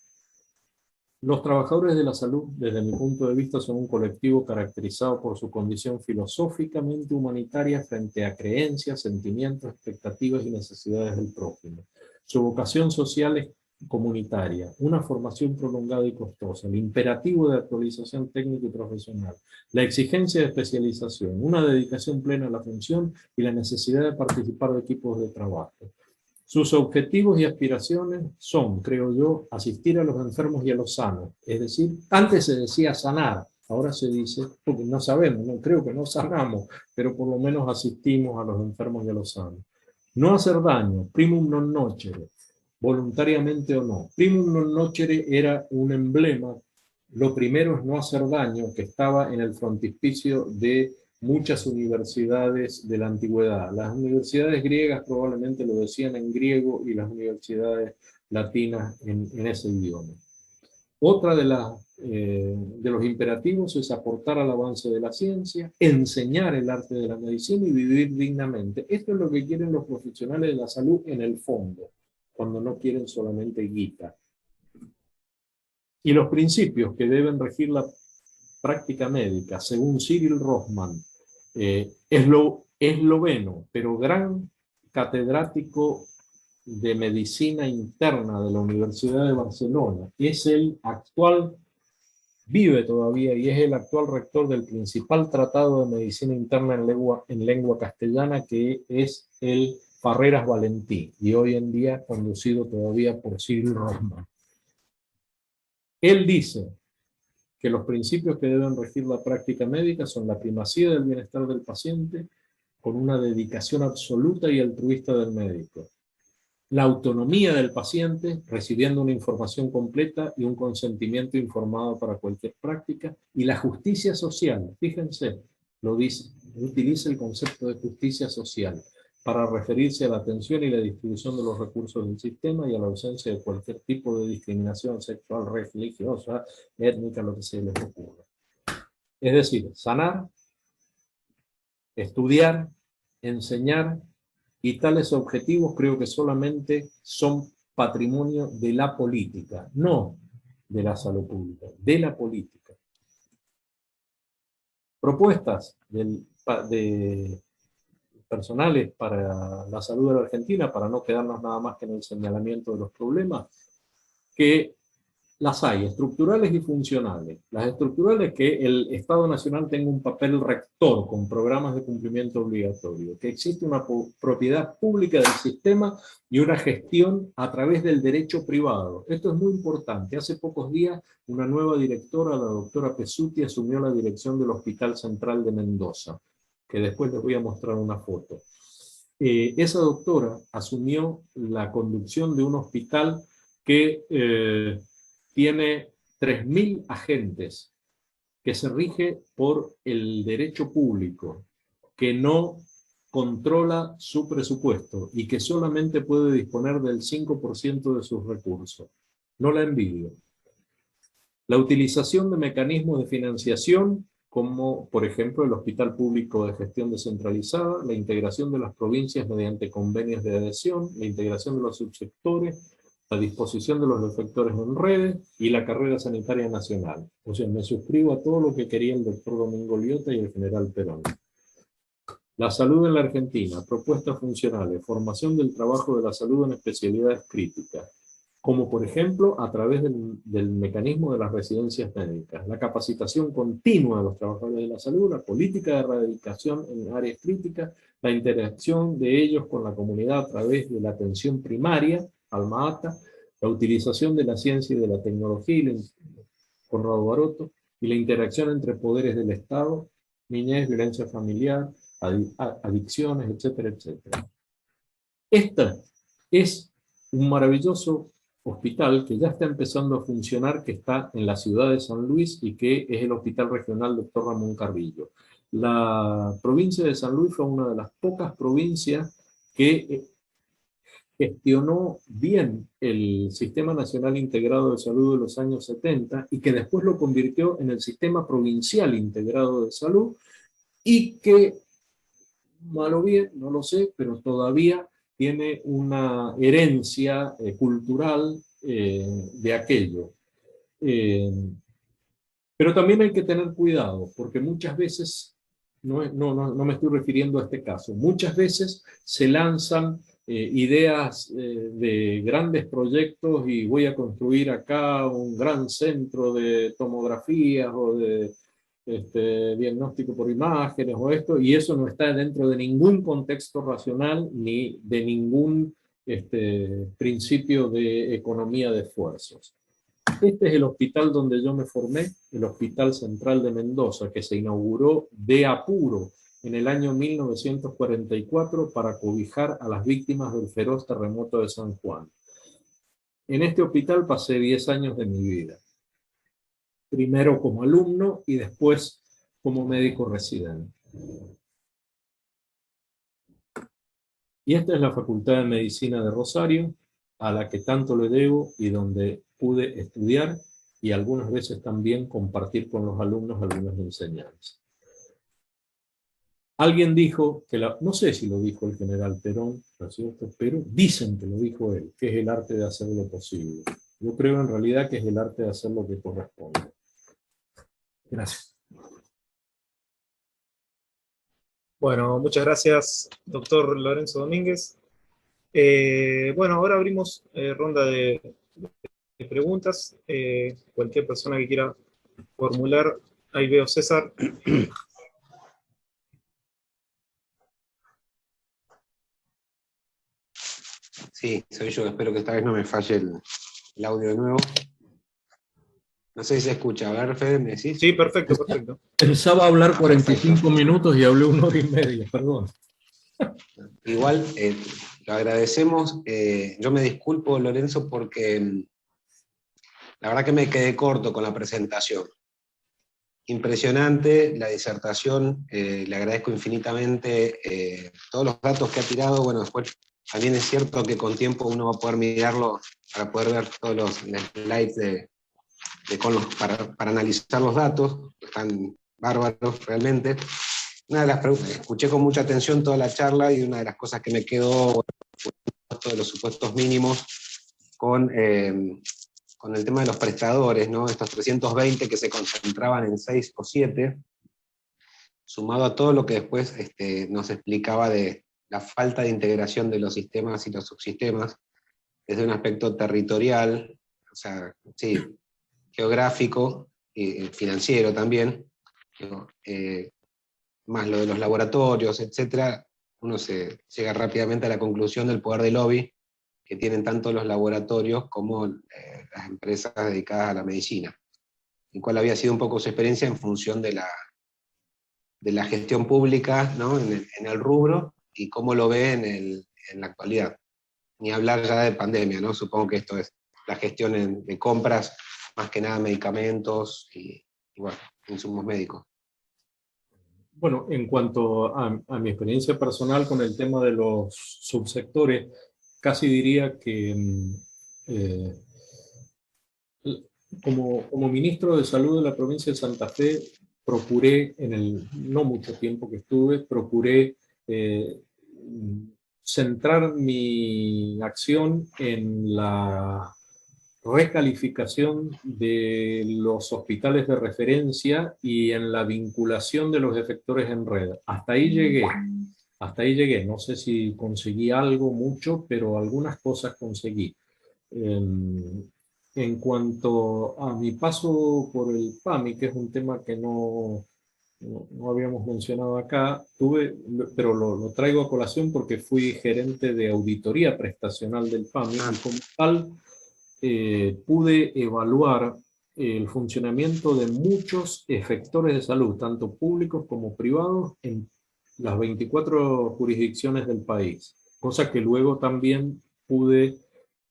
Los trabajadores de la salud, desde mi punto de vista, son un colectivo caracterizado por su condición filosóficamente humanitaria frente a creencias, sentimientos, expectativas y necesidades del prójimo. Su vocación social es comunitaria, una formación prolongada y costosa, el imperativo de actualización técnica y profesional, la exigencia de especialización, una dedicación plena a la función y la necesidad de participar de equipos de trabajo. Sus objetivos y aspiraciones son, creo yo, asistir a los enfermos y a los sanos. Es decir, antes se decía sanar, ahora se dice, porque no sabemos, no creo que no sanamos, pero por lo menos asistimos a los enfermos y a los sanos. No hacer daño, primum non nocere, voluntariamente o no. Primum non nocere era un emblema. Lo primero es no hacer daño, que estaba en el frontispicio de muchas universidades de la antigüedad. Las universidades griegas probablemente lo decían en griego y las universidades latinas en ese idioma. Otra de los imperativos es aportar al avance de la ciencia, enseñar el arte de la medicina y vivir dignamente. Esto es lo que quieren los profesionales de la salud en el fondo, cuando no quieren solamente guita. Y los principios que deben regir la práctica médica, según Cyril Rothman, esloveno, pero gran catedrático de medicina interna de la Universidad de Barcelona, es el actual, vive todavía y es el actual rector del principal tratado de medicina interna en lengua castellana, que es el Farreras Valentí, y hoy en día conducido todavía por Cyril Rothman. Él dice que los principios que deben regir la práctica médica son la primacía del bienestar del paciente, con una dedicación absoluta y altruista del médico, la autonomía del paciente, recibiendo una información completa y un consentimiento informado para cualquier práctica, y la justicia social. Fíjense, lo dice, utiliza el concepto de justicia social para referirse a la atención y la distribución de los recursos del sistema y a la ausencia de cualquier tipo de discriminación sexual, religiosa, étnica, lo que se les ocurra. Es decir, sanar, estudiar, enseñar, y tales objetivos creo que solamente son patrimonio de la política, no de la salud pública, de la política. Propuestas de personales para la salud de la Argentina, para no quedarnos nada más que en el señalamiento de los problemas, que las hay, estructurales y funcionales. Las estructurales, que el Estado Nacional tenga un papel rector con programas de cumplimiento obligatorio, que existe una propiedad pública del sistema y una gestión a través del derecho privado. Esto es muy importante. Hace pocos días una nueva directora, la doctora Pesuti, asumió la dirección del Hospital Central de Mendoza, que después les voy a mostrar una foto. Esa doctora asumió la conducción de un hospital que tiene 3.000 agentes, que se rige por el derecho público, que no controla su presupuesto y que solamente puede disponer del 5% de sus recursos. No la envidio. La utilización de mecanismos de financiación, como por ejemplo el Hospital Público de Gestión Descentralizada, la integración de las provincias mediante convenios de adhesión, la integración de los subsectores, la disposición de los defectores en redes y la carrera sanitaria nacional. O sea, me suscribo a todo lo que quería el doctor Domingo Liotta y el general Perón. La salud en la Argentina, propuestas funcionales, formación del trabajo de la salud en especialidades críticas, como por ejemplo a través del mecanismo de las residencias médicas, la capacitación continua de los trabajadores de la salud, la política de erradicación en áreas críticas, la interacción de ellos con la comunidad a través de la atención primaria, alma ata, la utilización de la ciencia y de la tecnología, Conrado Baroto, y la interacción entre poderes del Estado, niñez, violencia familiar, adicciones, etcétera, etcétera. Esta es un maravilloso hospital que ya está empezando a funcionar, que está en la ciudad de San Luis y que es el Hospital Regional Dr. Ramón Carrillo. La provincia de San Luis fue una de las pocas provincias que gestionó bien el Sistema Nacional Integrado de Salud de los años 70 y que después lo convirtió en el Sistema Provincial Integrado de Salud, y que, mal o bien, no lo sé, pero todavía tiene una herencia cultural de aquello. Pero también hay que tener cuidado, porque muchas veces, no me estoy refiriendo a este caso, muchas veces se lanzan ideas de grandes proyectos y voy a construir acá un gran centro de tomografías o de diagnóstico por imágenes o esto, y eso no está dentro de ningún contexto racional ni de ningún principio de economía de esfuerzos. Este es el hospital donde yo me formé, el Hospital Central de Mendoza, que se inauguró de apuro en el año 1944 para cobijar a las víctimas del feroz terremoto de San Juan. En este hospital pasé 10 años de mi vida. Primero como alumno y después como médico residente. Y esta es la Facultad de Medicina de Rosario, a la que tanto le debo y donde pude estudiar y algunas veces también compartir con los alumnos algunas enseñanzas. Alguien dijo, no sé si lo dijo el general Perón, ¿no es cierto?, pero dicen que lo dijo él, que es el arte de hacer lo posible. Yo creo en realidad que es el arte de hacer lo que corresponde. Gracias. Bueno, muchas gracias, doctor Lorenzo Domínguez. Bueno, ahora abrimos ronda de preguntas. Cualquier persona que quiera formular, ahí veo César. Sí, soy yo, espero que esta vez no me falle el audio de nuevo. No sé si se escucha, a ver, Fede, ¿me decís? Sí, perfecto, perfecto. Pensaba hablar 45 minutos y hablé 1 hora y media, perdón. Igual, lo agradecemos. Yo me disculpo, Lorenzo, porque la verdad que me quedé corto con la presentación. Impresionante la disertación, le agradezco infinitamente todos los datos que ha tirado. Bueno, después también es cierto que con tiempo uno va a poder mirarlo para poder ver todos los slides para analizar los datos, están bárbaros realmente. Una de las preguntas, escuché con mucha atención toda la charla y una de las cosas que me quedó, bueno, de los supuestos mínimos con el tema de los prestadores, ¿no? Estos 320 que se concentraban en 6 o 7, sumado a todo lo que después nos explicaba de la falta de integración de los sistemas y los subsistemas, desde un aspecto territorial, o sea, sí, geográfico y financiero también, ¿no? Más lo de los laboratorios, etcétera, uno se llega rápidamente a la conclusión del poder de lobby que tienen tanto los laboratorios como las empresas dedicadas a la medicina, y cuál había sido un poco su experiencia en función de la gestión pública, ¿no? en el rubro, y cómo lo ve en la actualidad. Ni hablar ya de pandemia, ¿no? Supongo que esto es la gestión de compras, más que nada medicamentos y bueno, insumos médicos. Bueno, en cuanto a mi experiencia personal con el tema de los subsectores, casi diría que eh, como ministro de Salud de la provincia de Santa Fe, procuré, en el no mucho tiempo que estuve, procuré centrar mi acción en la recalificación de los hospitales de referencia y en la vinculación de los efectores en red. Hasta ahí llegué. No sé si conseguí algo, mucho, pero algunas cosas conseguí. En cuanto a mi paso por el PAMI, que es un tema que no habíamos mencionado acá, pero lo traigo a colación porque fui gerente de auditoría prestacional del PAMI y como tal pude evaluar el funcionamiento de muchos efectores de salud, tanto públicos como privados, en las 24 jurisdicciones del país, cosa que luego también pude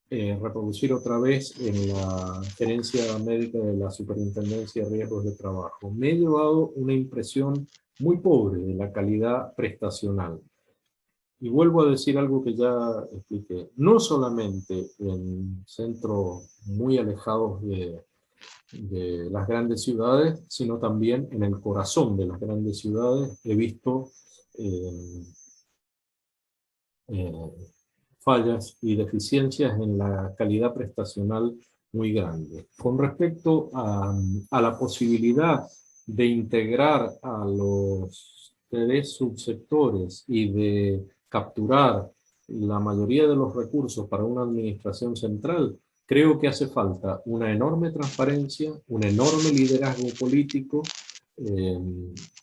reproducir otra vez en la gerencia médica de la Superintendencia de Riesgos de Trabajo. Me he llevado una impresión muy pobre de la calidad prestacional. Y vuelvo a decir algo que ya expliqué, no solamente en centros muy alejados de las grandes ciudades, sino también en el corazón de las grandes ciudades he visto fallas y deficiencias en la calidad prestacional muy grandes. Con respecto a la posibilidad de integrar a los tres subsectores y de capturar la mayoría de los recursos para una administración central, creo que hace falta una enorme transparencia, un enorme liderazgo político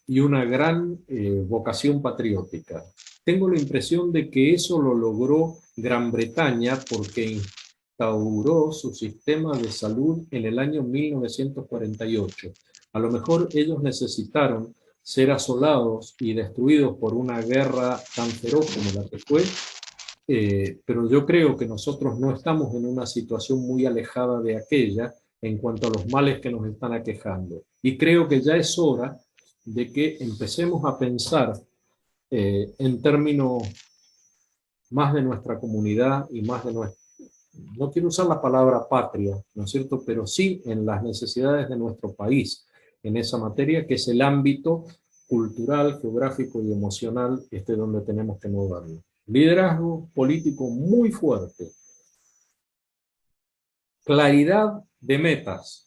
y una gran vocación patriótica. Tengo la impresión de que eso lo logró Gran Bretaña porque instauró su sistema de salud en el año 1948. A lo mejor ellos necesitaron ser asolados y destruidos por una guerra tan feroz como la que fue, pero yo creo que nosotros no estamos en una situación muy alejada de aquella en cuanto a los males que nos están aquejando. Y creo que ya es hora de que empecemos a pensar en términos más de nuestra comunidad y más de nuestra, no quiero usar la palabra patria, ¿no es cierto?, pero sí en las necesidades de nuestro país, en esa materia que es el ámbito cultural, geográfico y emocional donde tenemos que movernos. Liderazgo político muy fuerte, claridad de metas,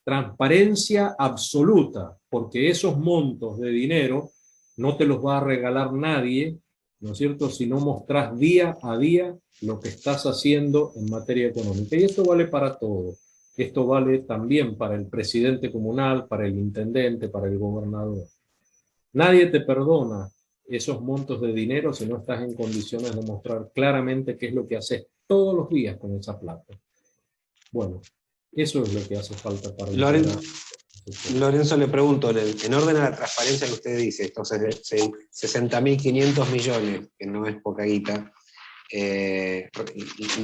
transparencia absoluta, porque esos montos de dinero no te los va a regalar nadie, ¿no es cierto?, si no mostrás día a día lo que estás haciendo en materia económica. Y esto vale para todo. Esto vale también para el presidente comunal, para el intendente, para el gobernador. Nadie te perdona esos montos de dinero si no estás en condiciones de mostrar claramente qué es lo que haces todos los días con esa plata. Bueno, eso es lo que hace falta para Lorenzo, le pregunto, en orden a la transparencia que usted dice, entonces 60.500 millones, que no es poca guita, y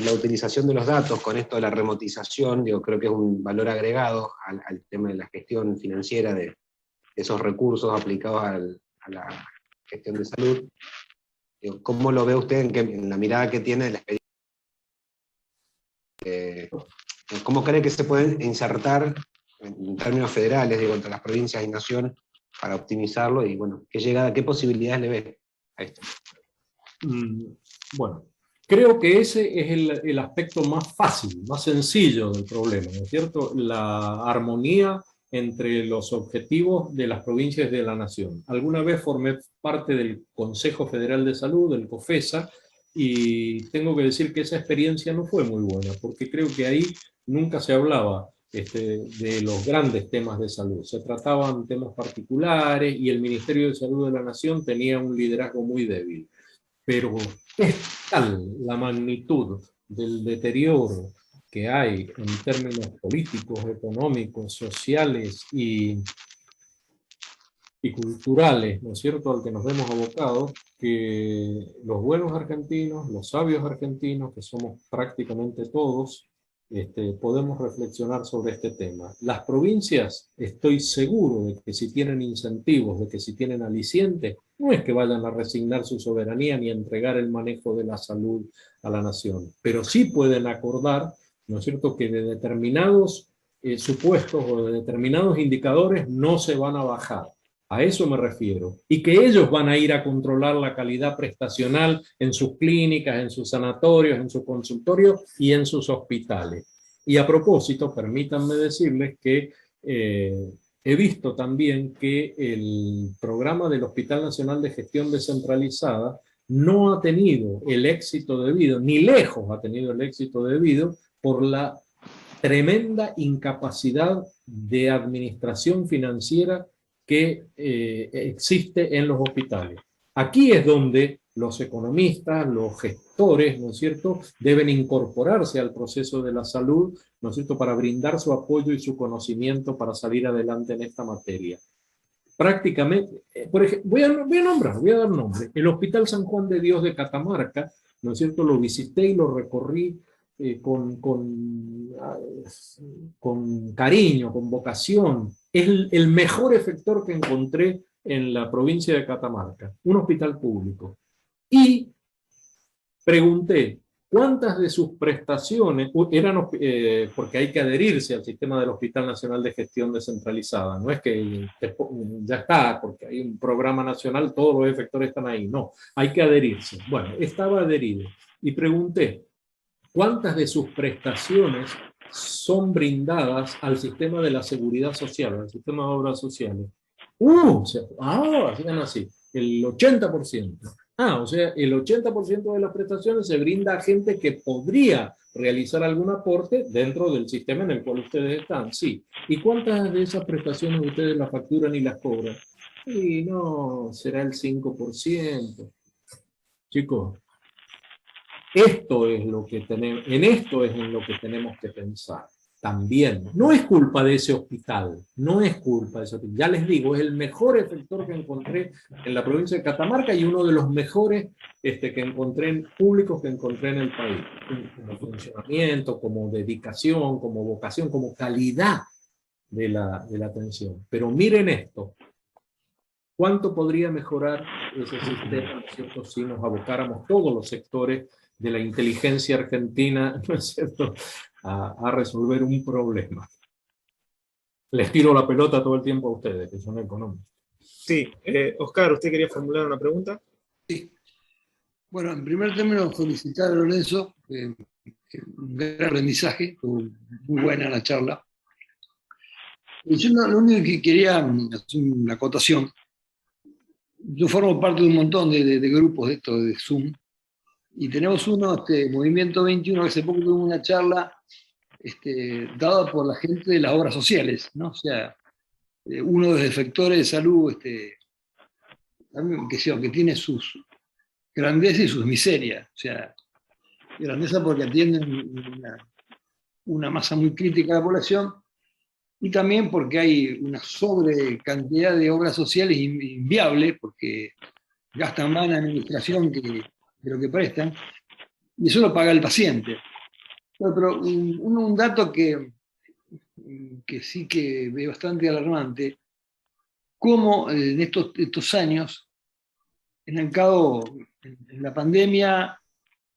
la utilización de los datos con esto de la remotización, yo creo que es un valor agregado al tema de la gestión financiera de esos recursos aplicados a la gestión de salud. ¿Cómo lo ve usted en la mirada que tiene de la experiencia? ¿Cómo cree que se pueden insertar en términos federales, digo, entre las provincias y nación, para optimizarlo? Y bueno, ¿qué posibilidades le ve a esto? Bueno, creo que ese es el aspecto más fácil, más sencillo del problema, ¿no es cierto? La armonía entre los objetivos de las provincias y de la nación. Alguna vez formé parte del Consejo Federal de Salud, del COFESA, y tengo que decir que esa experiencia no fue muy buena, porque creo que ahí nunca se hablaba de los grandes temas de salud. Se trataban temas particulares y el Ministerio de Salud de la Nación tenía un liderazgo muy débil. Pero es tal la magnitud del deterioro que hay en términos políticos, económicos, sociales y culturales, ¿no es cierto?, al que nos vemos abocados, que los buenos argentinos, los sabios argentinos, que somos prácticamente todos, podemos reflexionar sobre este tema. Las provincias, estoy seguro de que si tienen incentivos, de que si tienen alicientes, no es que vayan a resignar su soberanía ni a entregar el manejo de la salud a la nación, pero sí pueden acordar, ¿no es cierto?, que de determinados supuestos o de determinados indicadores no se van a bajar. A eso me refiero. Y que ellos van a ir a controlar la calidad prestacional en sus clínicas, en sus sanatorios, en sus consultorios y en sus hospitales. Y a propósito, permítanme decirles que he visto también que el programa del Hospital Nacional de Gestión Descentralizada no ha tenido el éxito debido, ni lejos ha tenido el éxito debido, por la tremenda incapacidad de administración financiera que existe en los hospitales. Aquí es donde los economistas, los gestores, ¿no es cierto?, deben incorporarse al proceso de la salud, ¿no es cierto?, para brindar su apoyo y su conocimiento para salir adelante en esta materia. Prácticamente, por ejemplo, voy a dar nombre. El Hospital San Juan de Dios de Catamarca, ¿no es cierto?, lo visité y lo recorrí con cariño, con vocación. Es el mejor efector que encontré en la provincia de Catamarca, un hospital público. Y pregunté, ¿cuántas de sus prestaciones eran, porque hay que adherirse al sistema del Hospital Nacional de Gestión Descentralizada? No es que ya está, porque hay un programa nacional, todos los efectores están ahí. No, hay que adherirse. Bueno, estaba adherido. Y pregunté, ¿cuántas de sus prestaciones son brindadas al sistema de la seguridad social, al sistema de obras sociales? Hacían así, el 80%. O sea, el 80% de las prestaciones se brinda a gente que podría realizar algún aporte dentro del sistema en el cual ustedes están. Sí. ¿Y cuántas de esas prestaciones ustedes las facturan y las cobran? Y no, será el 5%. Chicos, esto es lo que tenemos, en esto es en lo que tenemos que pensar también. No es culpa de ese hospital, no es culpa de ese hospital. Ya les digo, es el mejor efector que encontré en la provincia de Catamarca y uno de los mejores que encontré públicos que encontré en el país. Como funcionamiento, como dedicación, como vocación, como calidad de la atención. Pero miren esto. ¿Cuánto podría mejorar ese sistema, ¿no es cierto?, si nos abocáramos todos los sectores de la inteligencia argentina, ¿no es cierto?, a resolver un problema? Les tiro la pelota todo el tiempo a ustedes, que son económicos. Sí, Oscar, ¿usted quería formular una pregunta? Sí. Bueno, en primer término, felicitar a Lorenzo, un gran aprendizaje, fue muy buena la charla. Y yo lo único que quería hacer una acotación. Yo formo parte de un montón de grupos de esto, de Zoom, y tenemos uno, Movimiento 21, que hace poco tuvo una charla dada por la gente de las obras sociales, ¿no? O sea, uno de los efectores de salud, que tiene sus grandezas y sus miserias. O sea, grandeza porque atienden una masa muy crítica de la población, y también porque hay una sobre cantidad de obras sociales inviables, porque gastan más en administración de lo que prestan, y eso lo paga el paciente. Pero un dato que sí que es bastante alarmante, cómo en estos años, en la pandemia,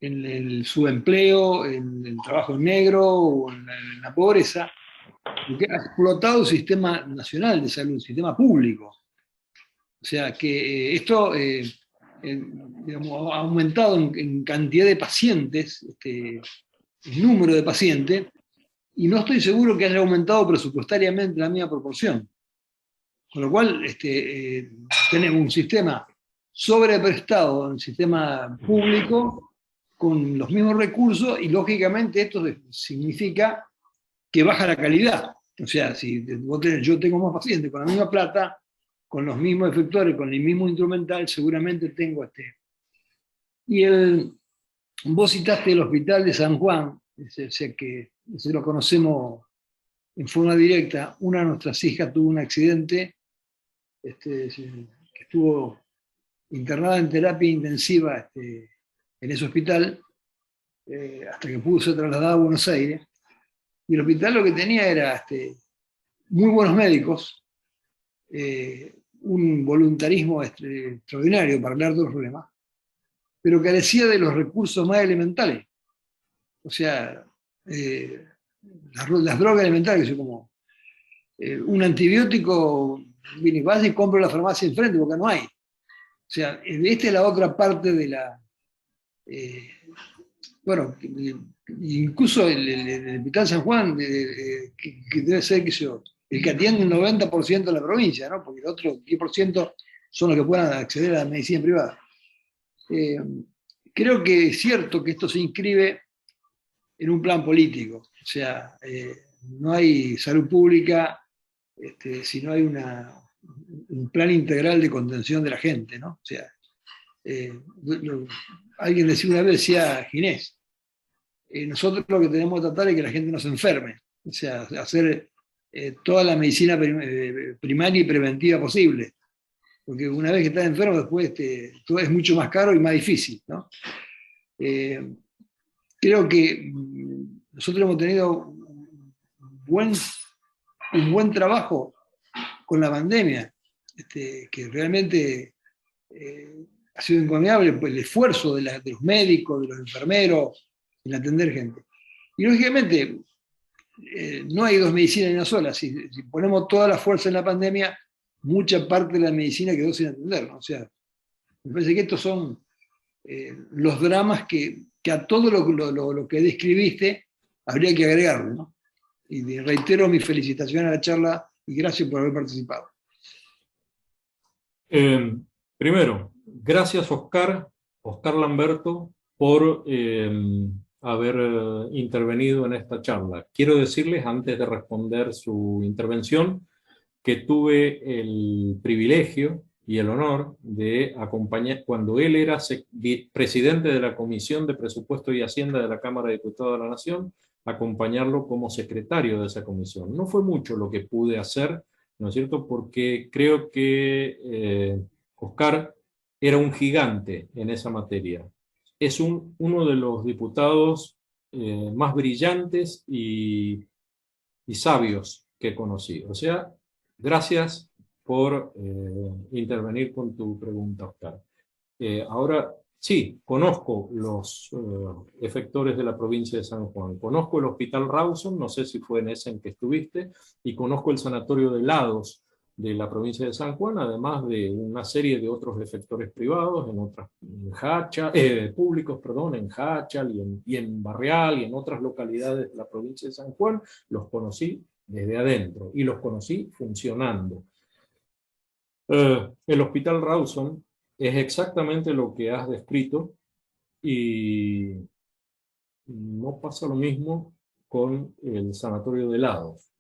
en el subempleo, en el trabajo en negro o en la pobreza, porque ha explotado el sistema nacional de salud, el sistema público. O sea que esto digamos, ha aumentado en cantidad de pacientes, el número de pacientes, y no estoy seguro que haya aumentado presupuestariamente en la misma proporción. Con lo cual, tenemos un sistema sobreprestado en el sistema público con los mismos recursos, y lógicamente esto significa que baja la calidad. O sea, si yo tengo más pacientes con la misma plata, con los mismos efectores, con el mismo instrumental, seguramente tengo Y vos citaste el hospital de San Juan, o sea que ese lo conocemos en forma directa. Una de nuestras hijas tuvo un accidente, que estuvo internada en terapia intensiva en ese hospital, hasta que pudo ser trasladada a Buenos Aires. Y el hospital lo que tenía era muy buenos médicos, un voluntarismo extraordinario para hablar de los problemas, pero carecía de los recursos más elementales. O sea, las drogas elementales, como un antibiótico, vas y compro en la farmacia enfrente porque no hay. O sea, esta es la otra parte de la... bueno, incluso el Hospital San Juan, que debe ser, qué sé yo, el que atiende el 90% de la provincia, ¿no? Porque el otro 10% son los que puedan acceder a la medicina privada. Creo que es cierto que esto se inscribe en un plan político. O sea, no hay salud pública si no hay un plan integral de contención de la gente, ¿no? O sea, alguien decía Ginés, nosotros lo que tenemos que tratar es que la gente no se enferme, o sea, hacer toda la medicina primaria y preventiva posible, porque una vez que estás enfermo después todo es mucho más caro y más difícil, ¿no? Creo que nosotros hemos tenido un buen trabajo con la pandemia, que realmente ha sido encomiable, pues, el esfuerzo de los médicos, de los enfermeros, en atender gente. Y lógicamente, no hay dos medicinas ni una sola. Si ponemos toda la fuerza en la pandemia, mucha parte de la medicina quedó sin atender, ¿no? O sea, me parece que estos son los dramas que a todo lo que describiste habría que agregarle, ¿no? Y reitero mi felicitación a la charla y gracias por haber participado. Primero, gracias Oscar Lamberto, por haber intervenido en esta charla. Quiero decirles, antes de responder su intervención, que tuve el privilegio y el honor de acompañar, cuando él era presidente de la Comisión de Presupuesto y Hacienda de la Cámara de Diputados de la Nación, acompañarlo como secretario de esa comisión. No fue mucho lo que pude hacer, ¿no es cierto? Porque creo que Oscar era un gigante en esa materia. Es uno de los diputados más brillantes y sabios que he conocido. O sea, gracias por intervenir con tu pregunta, Oscar. Ahora, sí, conozco los efectores de la provincia de San Juan. Conozco el Hospital Rawson, no sé si fue en ese en que estuviste, y conozco el Sanatorio de Lados, de la provincia de San Juan, además de una serie de otros efectores privados, públicos, perdón, en Hachal y en Barrial y en otras localidades de la provincia de San Juan. Los conocí desde adentro y los conocí funcionando. El Hospital Rawson es exactamente lo que has descrito y no pasa lo mismo con el Sanatorio de Lados.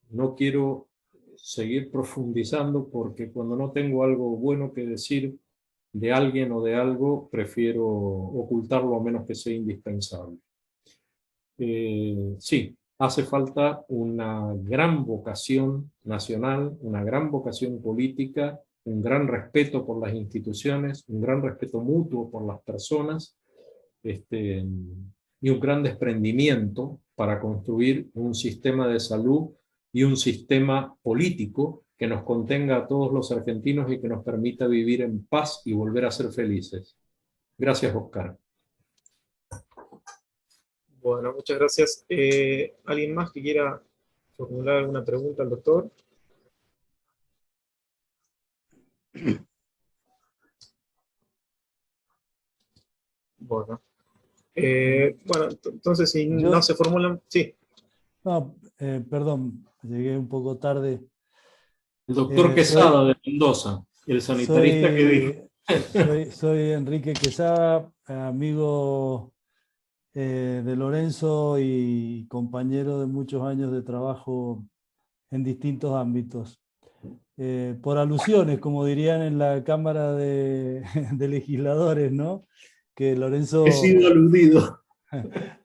No quiero seguir profundizando porque cuando no tengo algo bueno que decir de alguien o de algo, prefiero ocultarlo a menos que sea indispensable. Sí, hace falta una gran vocación nacional, una gran vocación política, un gran respeto por las instituciones, un gran respeto mutuo por las personas, y un gran desprendimiento para construir un sistema de salud y un sistema político que nos contenga a todos los argentinos y que nos permita vivir en paz y volver a ser felices. Gracias, Oscar. Bueno, muchas gracias. ¿Alguien más que quiera formular alguna pregunta al doctor? Bueno. Bueno, entonces si no se formulan... Sí. No, perdón, llegué un poco tarde. El doctor Quesada de Mendoza, el sanitarista que dijo. Soy Enrique Quesada, amigo de Lorenzo y compañero de muchos años de trabajo en distintos ámbitos. Por alusiones, como dirían en la Cámara de Legisladores, ¿no? Que Lorenzo... He sido aludido.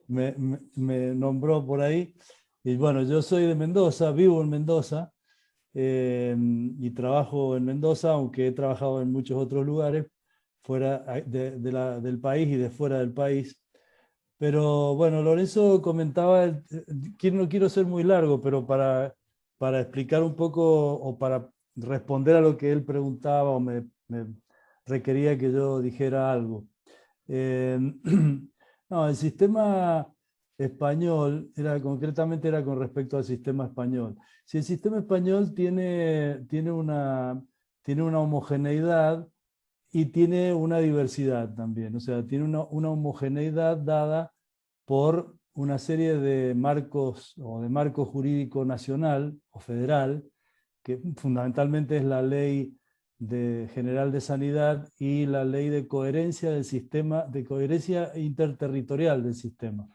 me nombró por ahí. Y bueno, yo soy de Mendoza, vivo en Mendoza y trabajo en Mendoza, aunque he trabajado en muchos otros lugares fuera del país y de fuera del país. Pero bueno, Lorenzo comentaba, no quiero ser muy largo, pero para explicar un poco o para responder a lo que él preguntaba o me requería que yo dijera algo. No, el sistema español, concretamente era con respecto al sistema español. Si el sistema español tiene una homogeneidad y tiene una diversidad también, o sea, tiene una homogeneidad dada por una serie de marcos o de marco jurídico nacional o federal, que fundamentalmente es la Ley General de Sanidad y la Ley de Coherencia del Sistema, de Coherencia Interterritorial del Sistema.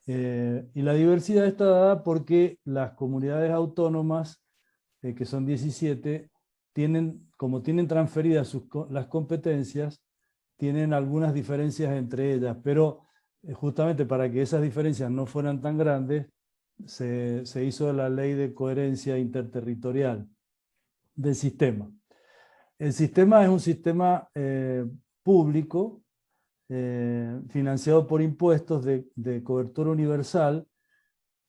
Y la diversidad está dada porque las comunidades autónomas, que son 17, como tienen transferidas las competencias, tienen algunas diferencias entre ellas, pero justamente para que esas diferencias no fueran tan grandes, se hizo la Ley de Coherencia Interterritorial del sistema. El sistema es un sistema público, financiado por impuestos de cobertura universal,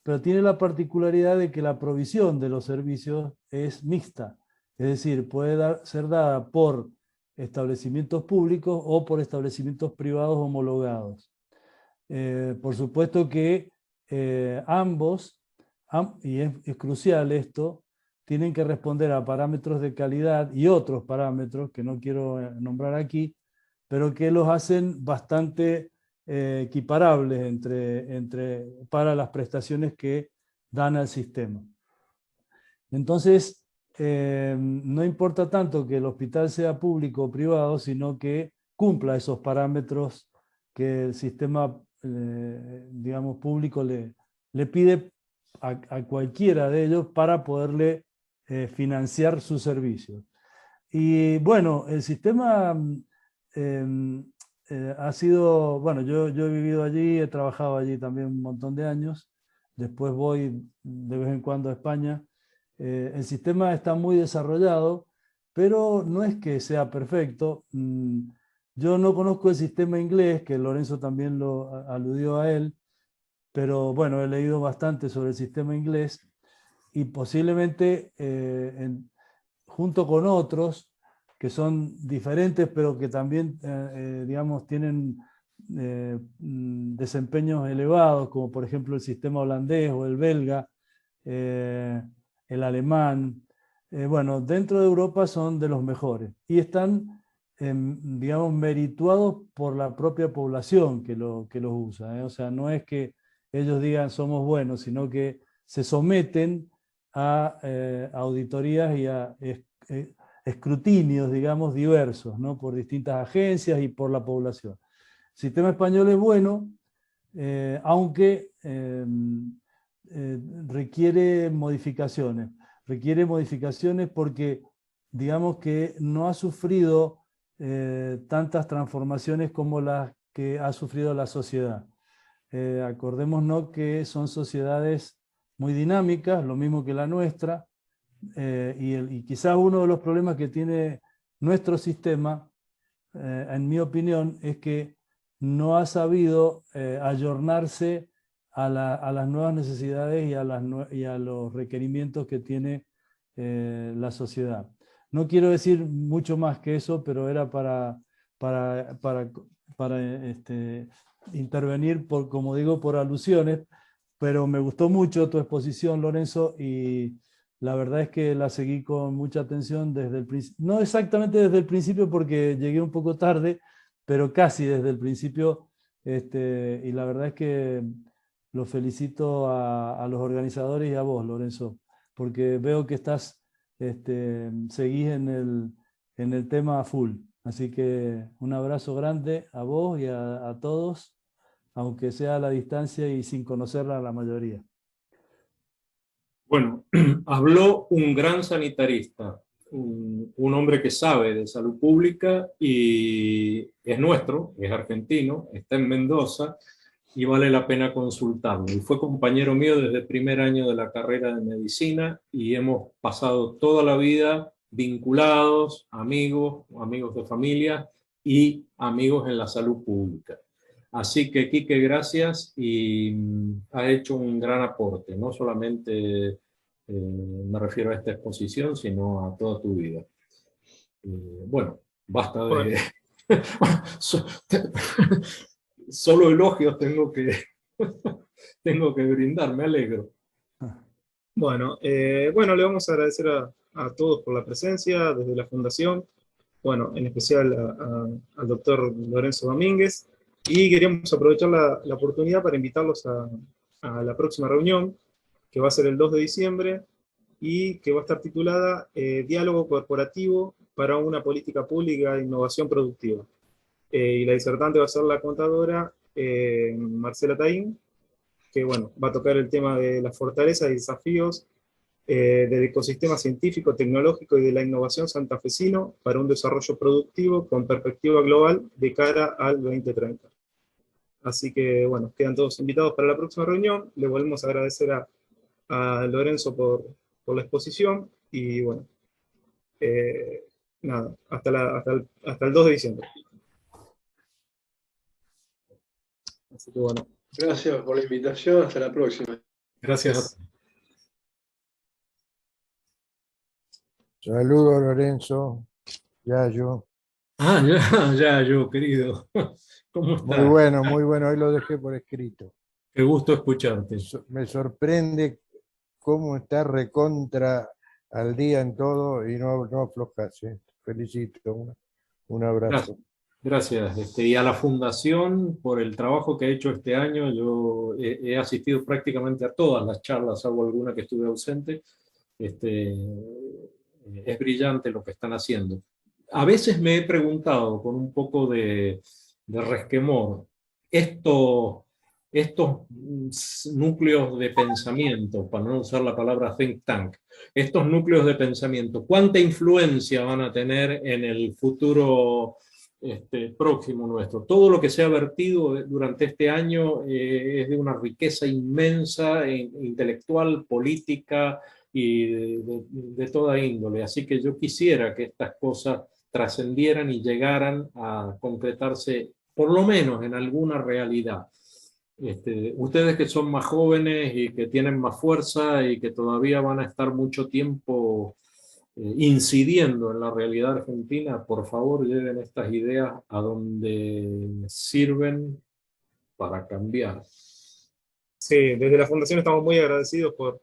pero tiene la particularidad de que la provisión de los servicios es mixta, es decir, puede ser dada por establecimientos públicos o por establecimientos privados homologados. Por supuesto que ambos, y es crucial esto, tienen que responder a parámetros de calidad y otros parámetros que no quiero nombrar aquí, pero que los hacen bastante equiparables para las prestaciones que dan al sistema. Entonces, no importa tanto que el hospital sea público o privado, sino que cumpla esos parámetros que el sistema digamos, público le pide a cualquiera de ellos para poderle financiar sus servicios. Y bueno, el sistema ha sido, bueno, yo he vivido allí, he trabajado allí también un montón de años, después voy de vez en cuando a España. El sistema está muy desarrollado, pero no es que sea perfecto. Yo no conozco el sistema inglés, que Lorenzo también lo aludió a él, pero bueno, he leído bastante sobre el sistema inglés y posiblemente junto con otros que son diferentes, pero que también, digamos, tienen desempeños elevados, como por ejemplo el sistema holandés o el belga, el alemán. bueno, dentro de Europa son de los mejores y están, digamos, merituados por la propia población que los usa, ¿eh? O sea, no es que ellos digan somos buenos, sino que se someten a auditorías y a escrutinios, digamos, diversos, ¿no? Por distintas agencias y por la población. El sistema español es bueno, aunque requiere modificaciones. Requiere modificaciones porque, digamos que no ha sufrido tantas transformaciones como las que ha sufrido la sociedad. Acordémonos que son sociedades muy dinámicas, lo mismo que la nuestra, y quizás uno de los problemas que tiene nuestro sistema, en mi opinión, es que no ha sabido ayornarse a las nuevas necesidades y a los requerimientos que tiene la sociedad. No quiero decir mucho más que eso, pero era para intervenir, como digo, por alusiones, pero me gustó mucho tu exposición, Lorenzo, y la verdad es que la seguí con mucha atención desde el principio, no exactamente desde el principio porque llegué un poco tarde, pero casi desde el principio, y la verdad es que los felicito a los organizadores y a vos, Lorenzo, porque veo que seguís en el tema full. Así que un abrazo grande a vos y a todos, aunque sea a la distancia y sin conocerla a la mayoría. Bueno, habló un gran sanitarista, un hombre que sabe de salud pública y es nuestro, es argentino, está en Mendoza y vale la pena consultarlo. Y fue compañero mío desde el primer año de la carrera de medicina y hemos pasado toda la vida vinculados, amigos, amigos de familia y amigos en la salud pública. Así que, Quique, gracias y ha hecho un gran aporte, no solamente me refiero a esta exposición, sino a toda tu vida. Bueno, basta de... Solo elogios tengo que brindar, me alegro. Bueno, le vamos a agradecer a todos por la presencia desde la Fundación, bueno, en especial al doctor Lorenzo Domínguez, y queríamos aprovechar la oportunidad para invitarlos a la próxima reunión, que va a ser el 2 de diciembre, y que va a estar titulada Diálogo Corporativo para una Política Pública de Innovación Productiva. Y la disertante va a ser la contadora Marcela Taín, que bueno, va a tocar el tema de las fortalezas y desafíos del ecosistema científico, tecnológico y de la innovación santafesino para un desarrollo productivo con perspectiva global de cara al 2030. Así que bueno, quedan todos invitados para la próxima reunión. Le volvemos a agradecer a Lorenzo por la exposición y bueno, nada, hasta el 2 de diciembre. Así que bueno. Gracias por la invitación, hasta la próxima. Gracias. Saludos, Lorenzo. Yayo. Ya, yo, querido. ¿Cómo estás? Muy bueno. Hoy lo dejé por escrito. Qué gusto escucharte. Me sorprende cómo está recontra al día en todo y no aflojas. Felicito. Un abrazo. Gracias. Y a la Fundación por el trabajo que ha hecho este año. Yo he asistido prácticamente a todas las charlas, salvo alguna que estuve ausente. Es brillante lo que están haciendo. A veces me he preguntado con un poco de resquemor, estos núcleos de pensamiento, para no usar la palabra think tank, estos núcleos de pensamiento, ¿cuánta influencia van a tener en el futuro próximo nuestro? Todo lo que se ha vertido durante este año es de una riqueza inmensa, intelectual, política y de toda índole. Así que yo quisiera que estas cosas trascendieran y llegaran a concretarse, por lo menos en alguna realidad. Ustedes que son más jóvenes y que tienen más fuerza y que todavía van a estar mucho tiempo incidiendo en la realidad argentina, por favor lleven estas ideas a donde sirven para cambiar. Sí, desde la Fundación estamos muy agradecidos por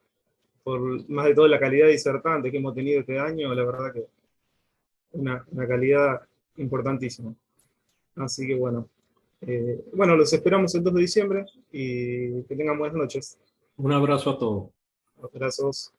más de todo la calidad de disertantes que hemos tenido este año, la verdad que una calidad importantísima. Así que bueno, los esperamos el 2 de diciembre y que tengan buenas noches. Un abrazo a todos. Abrazos.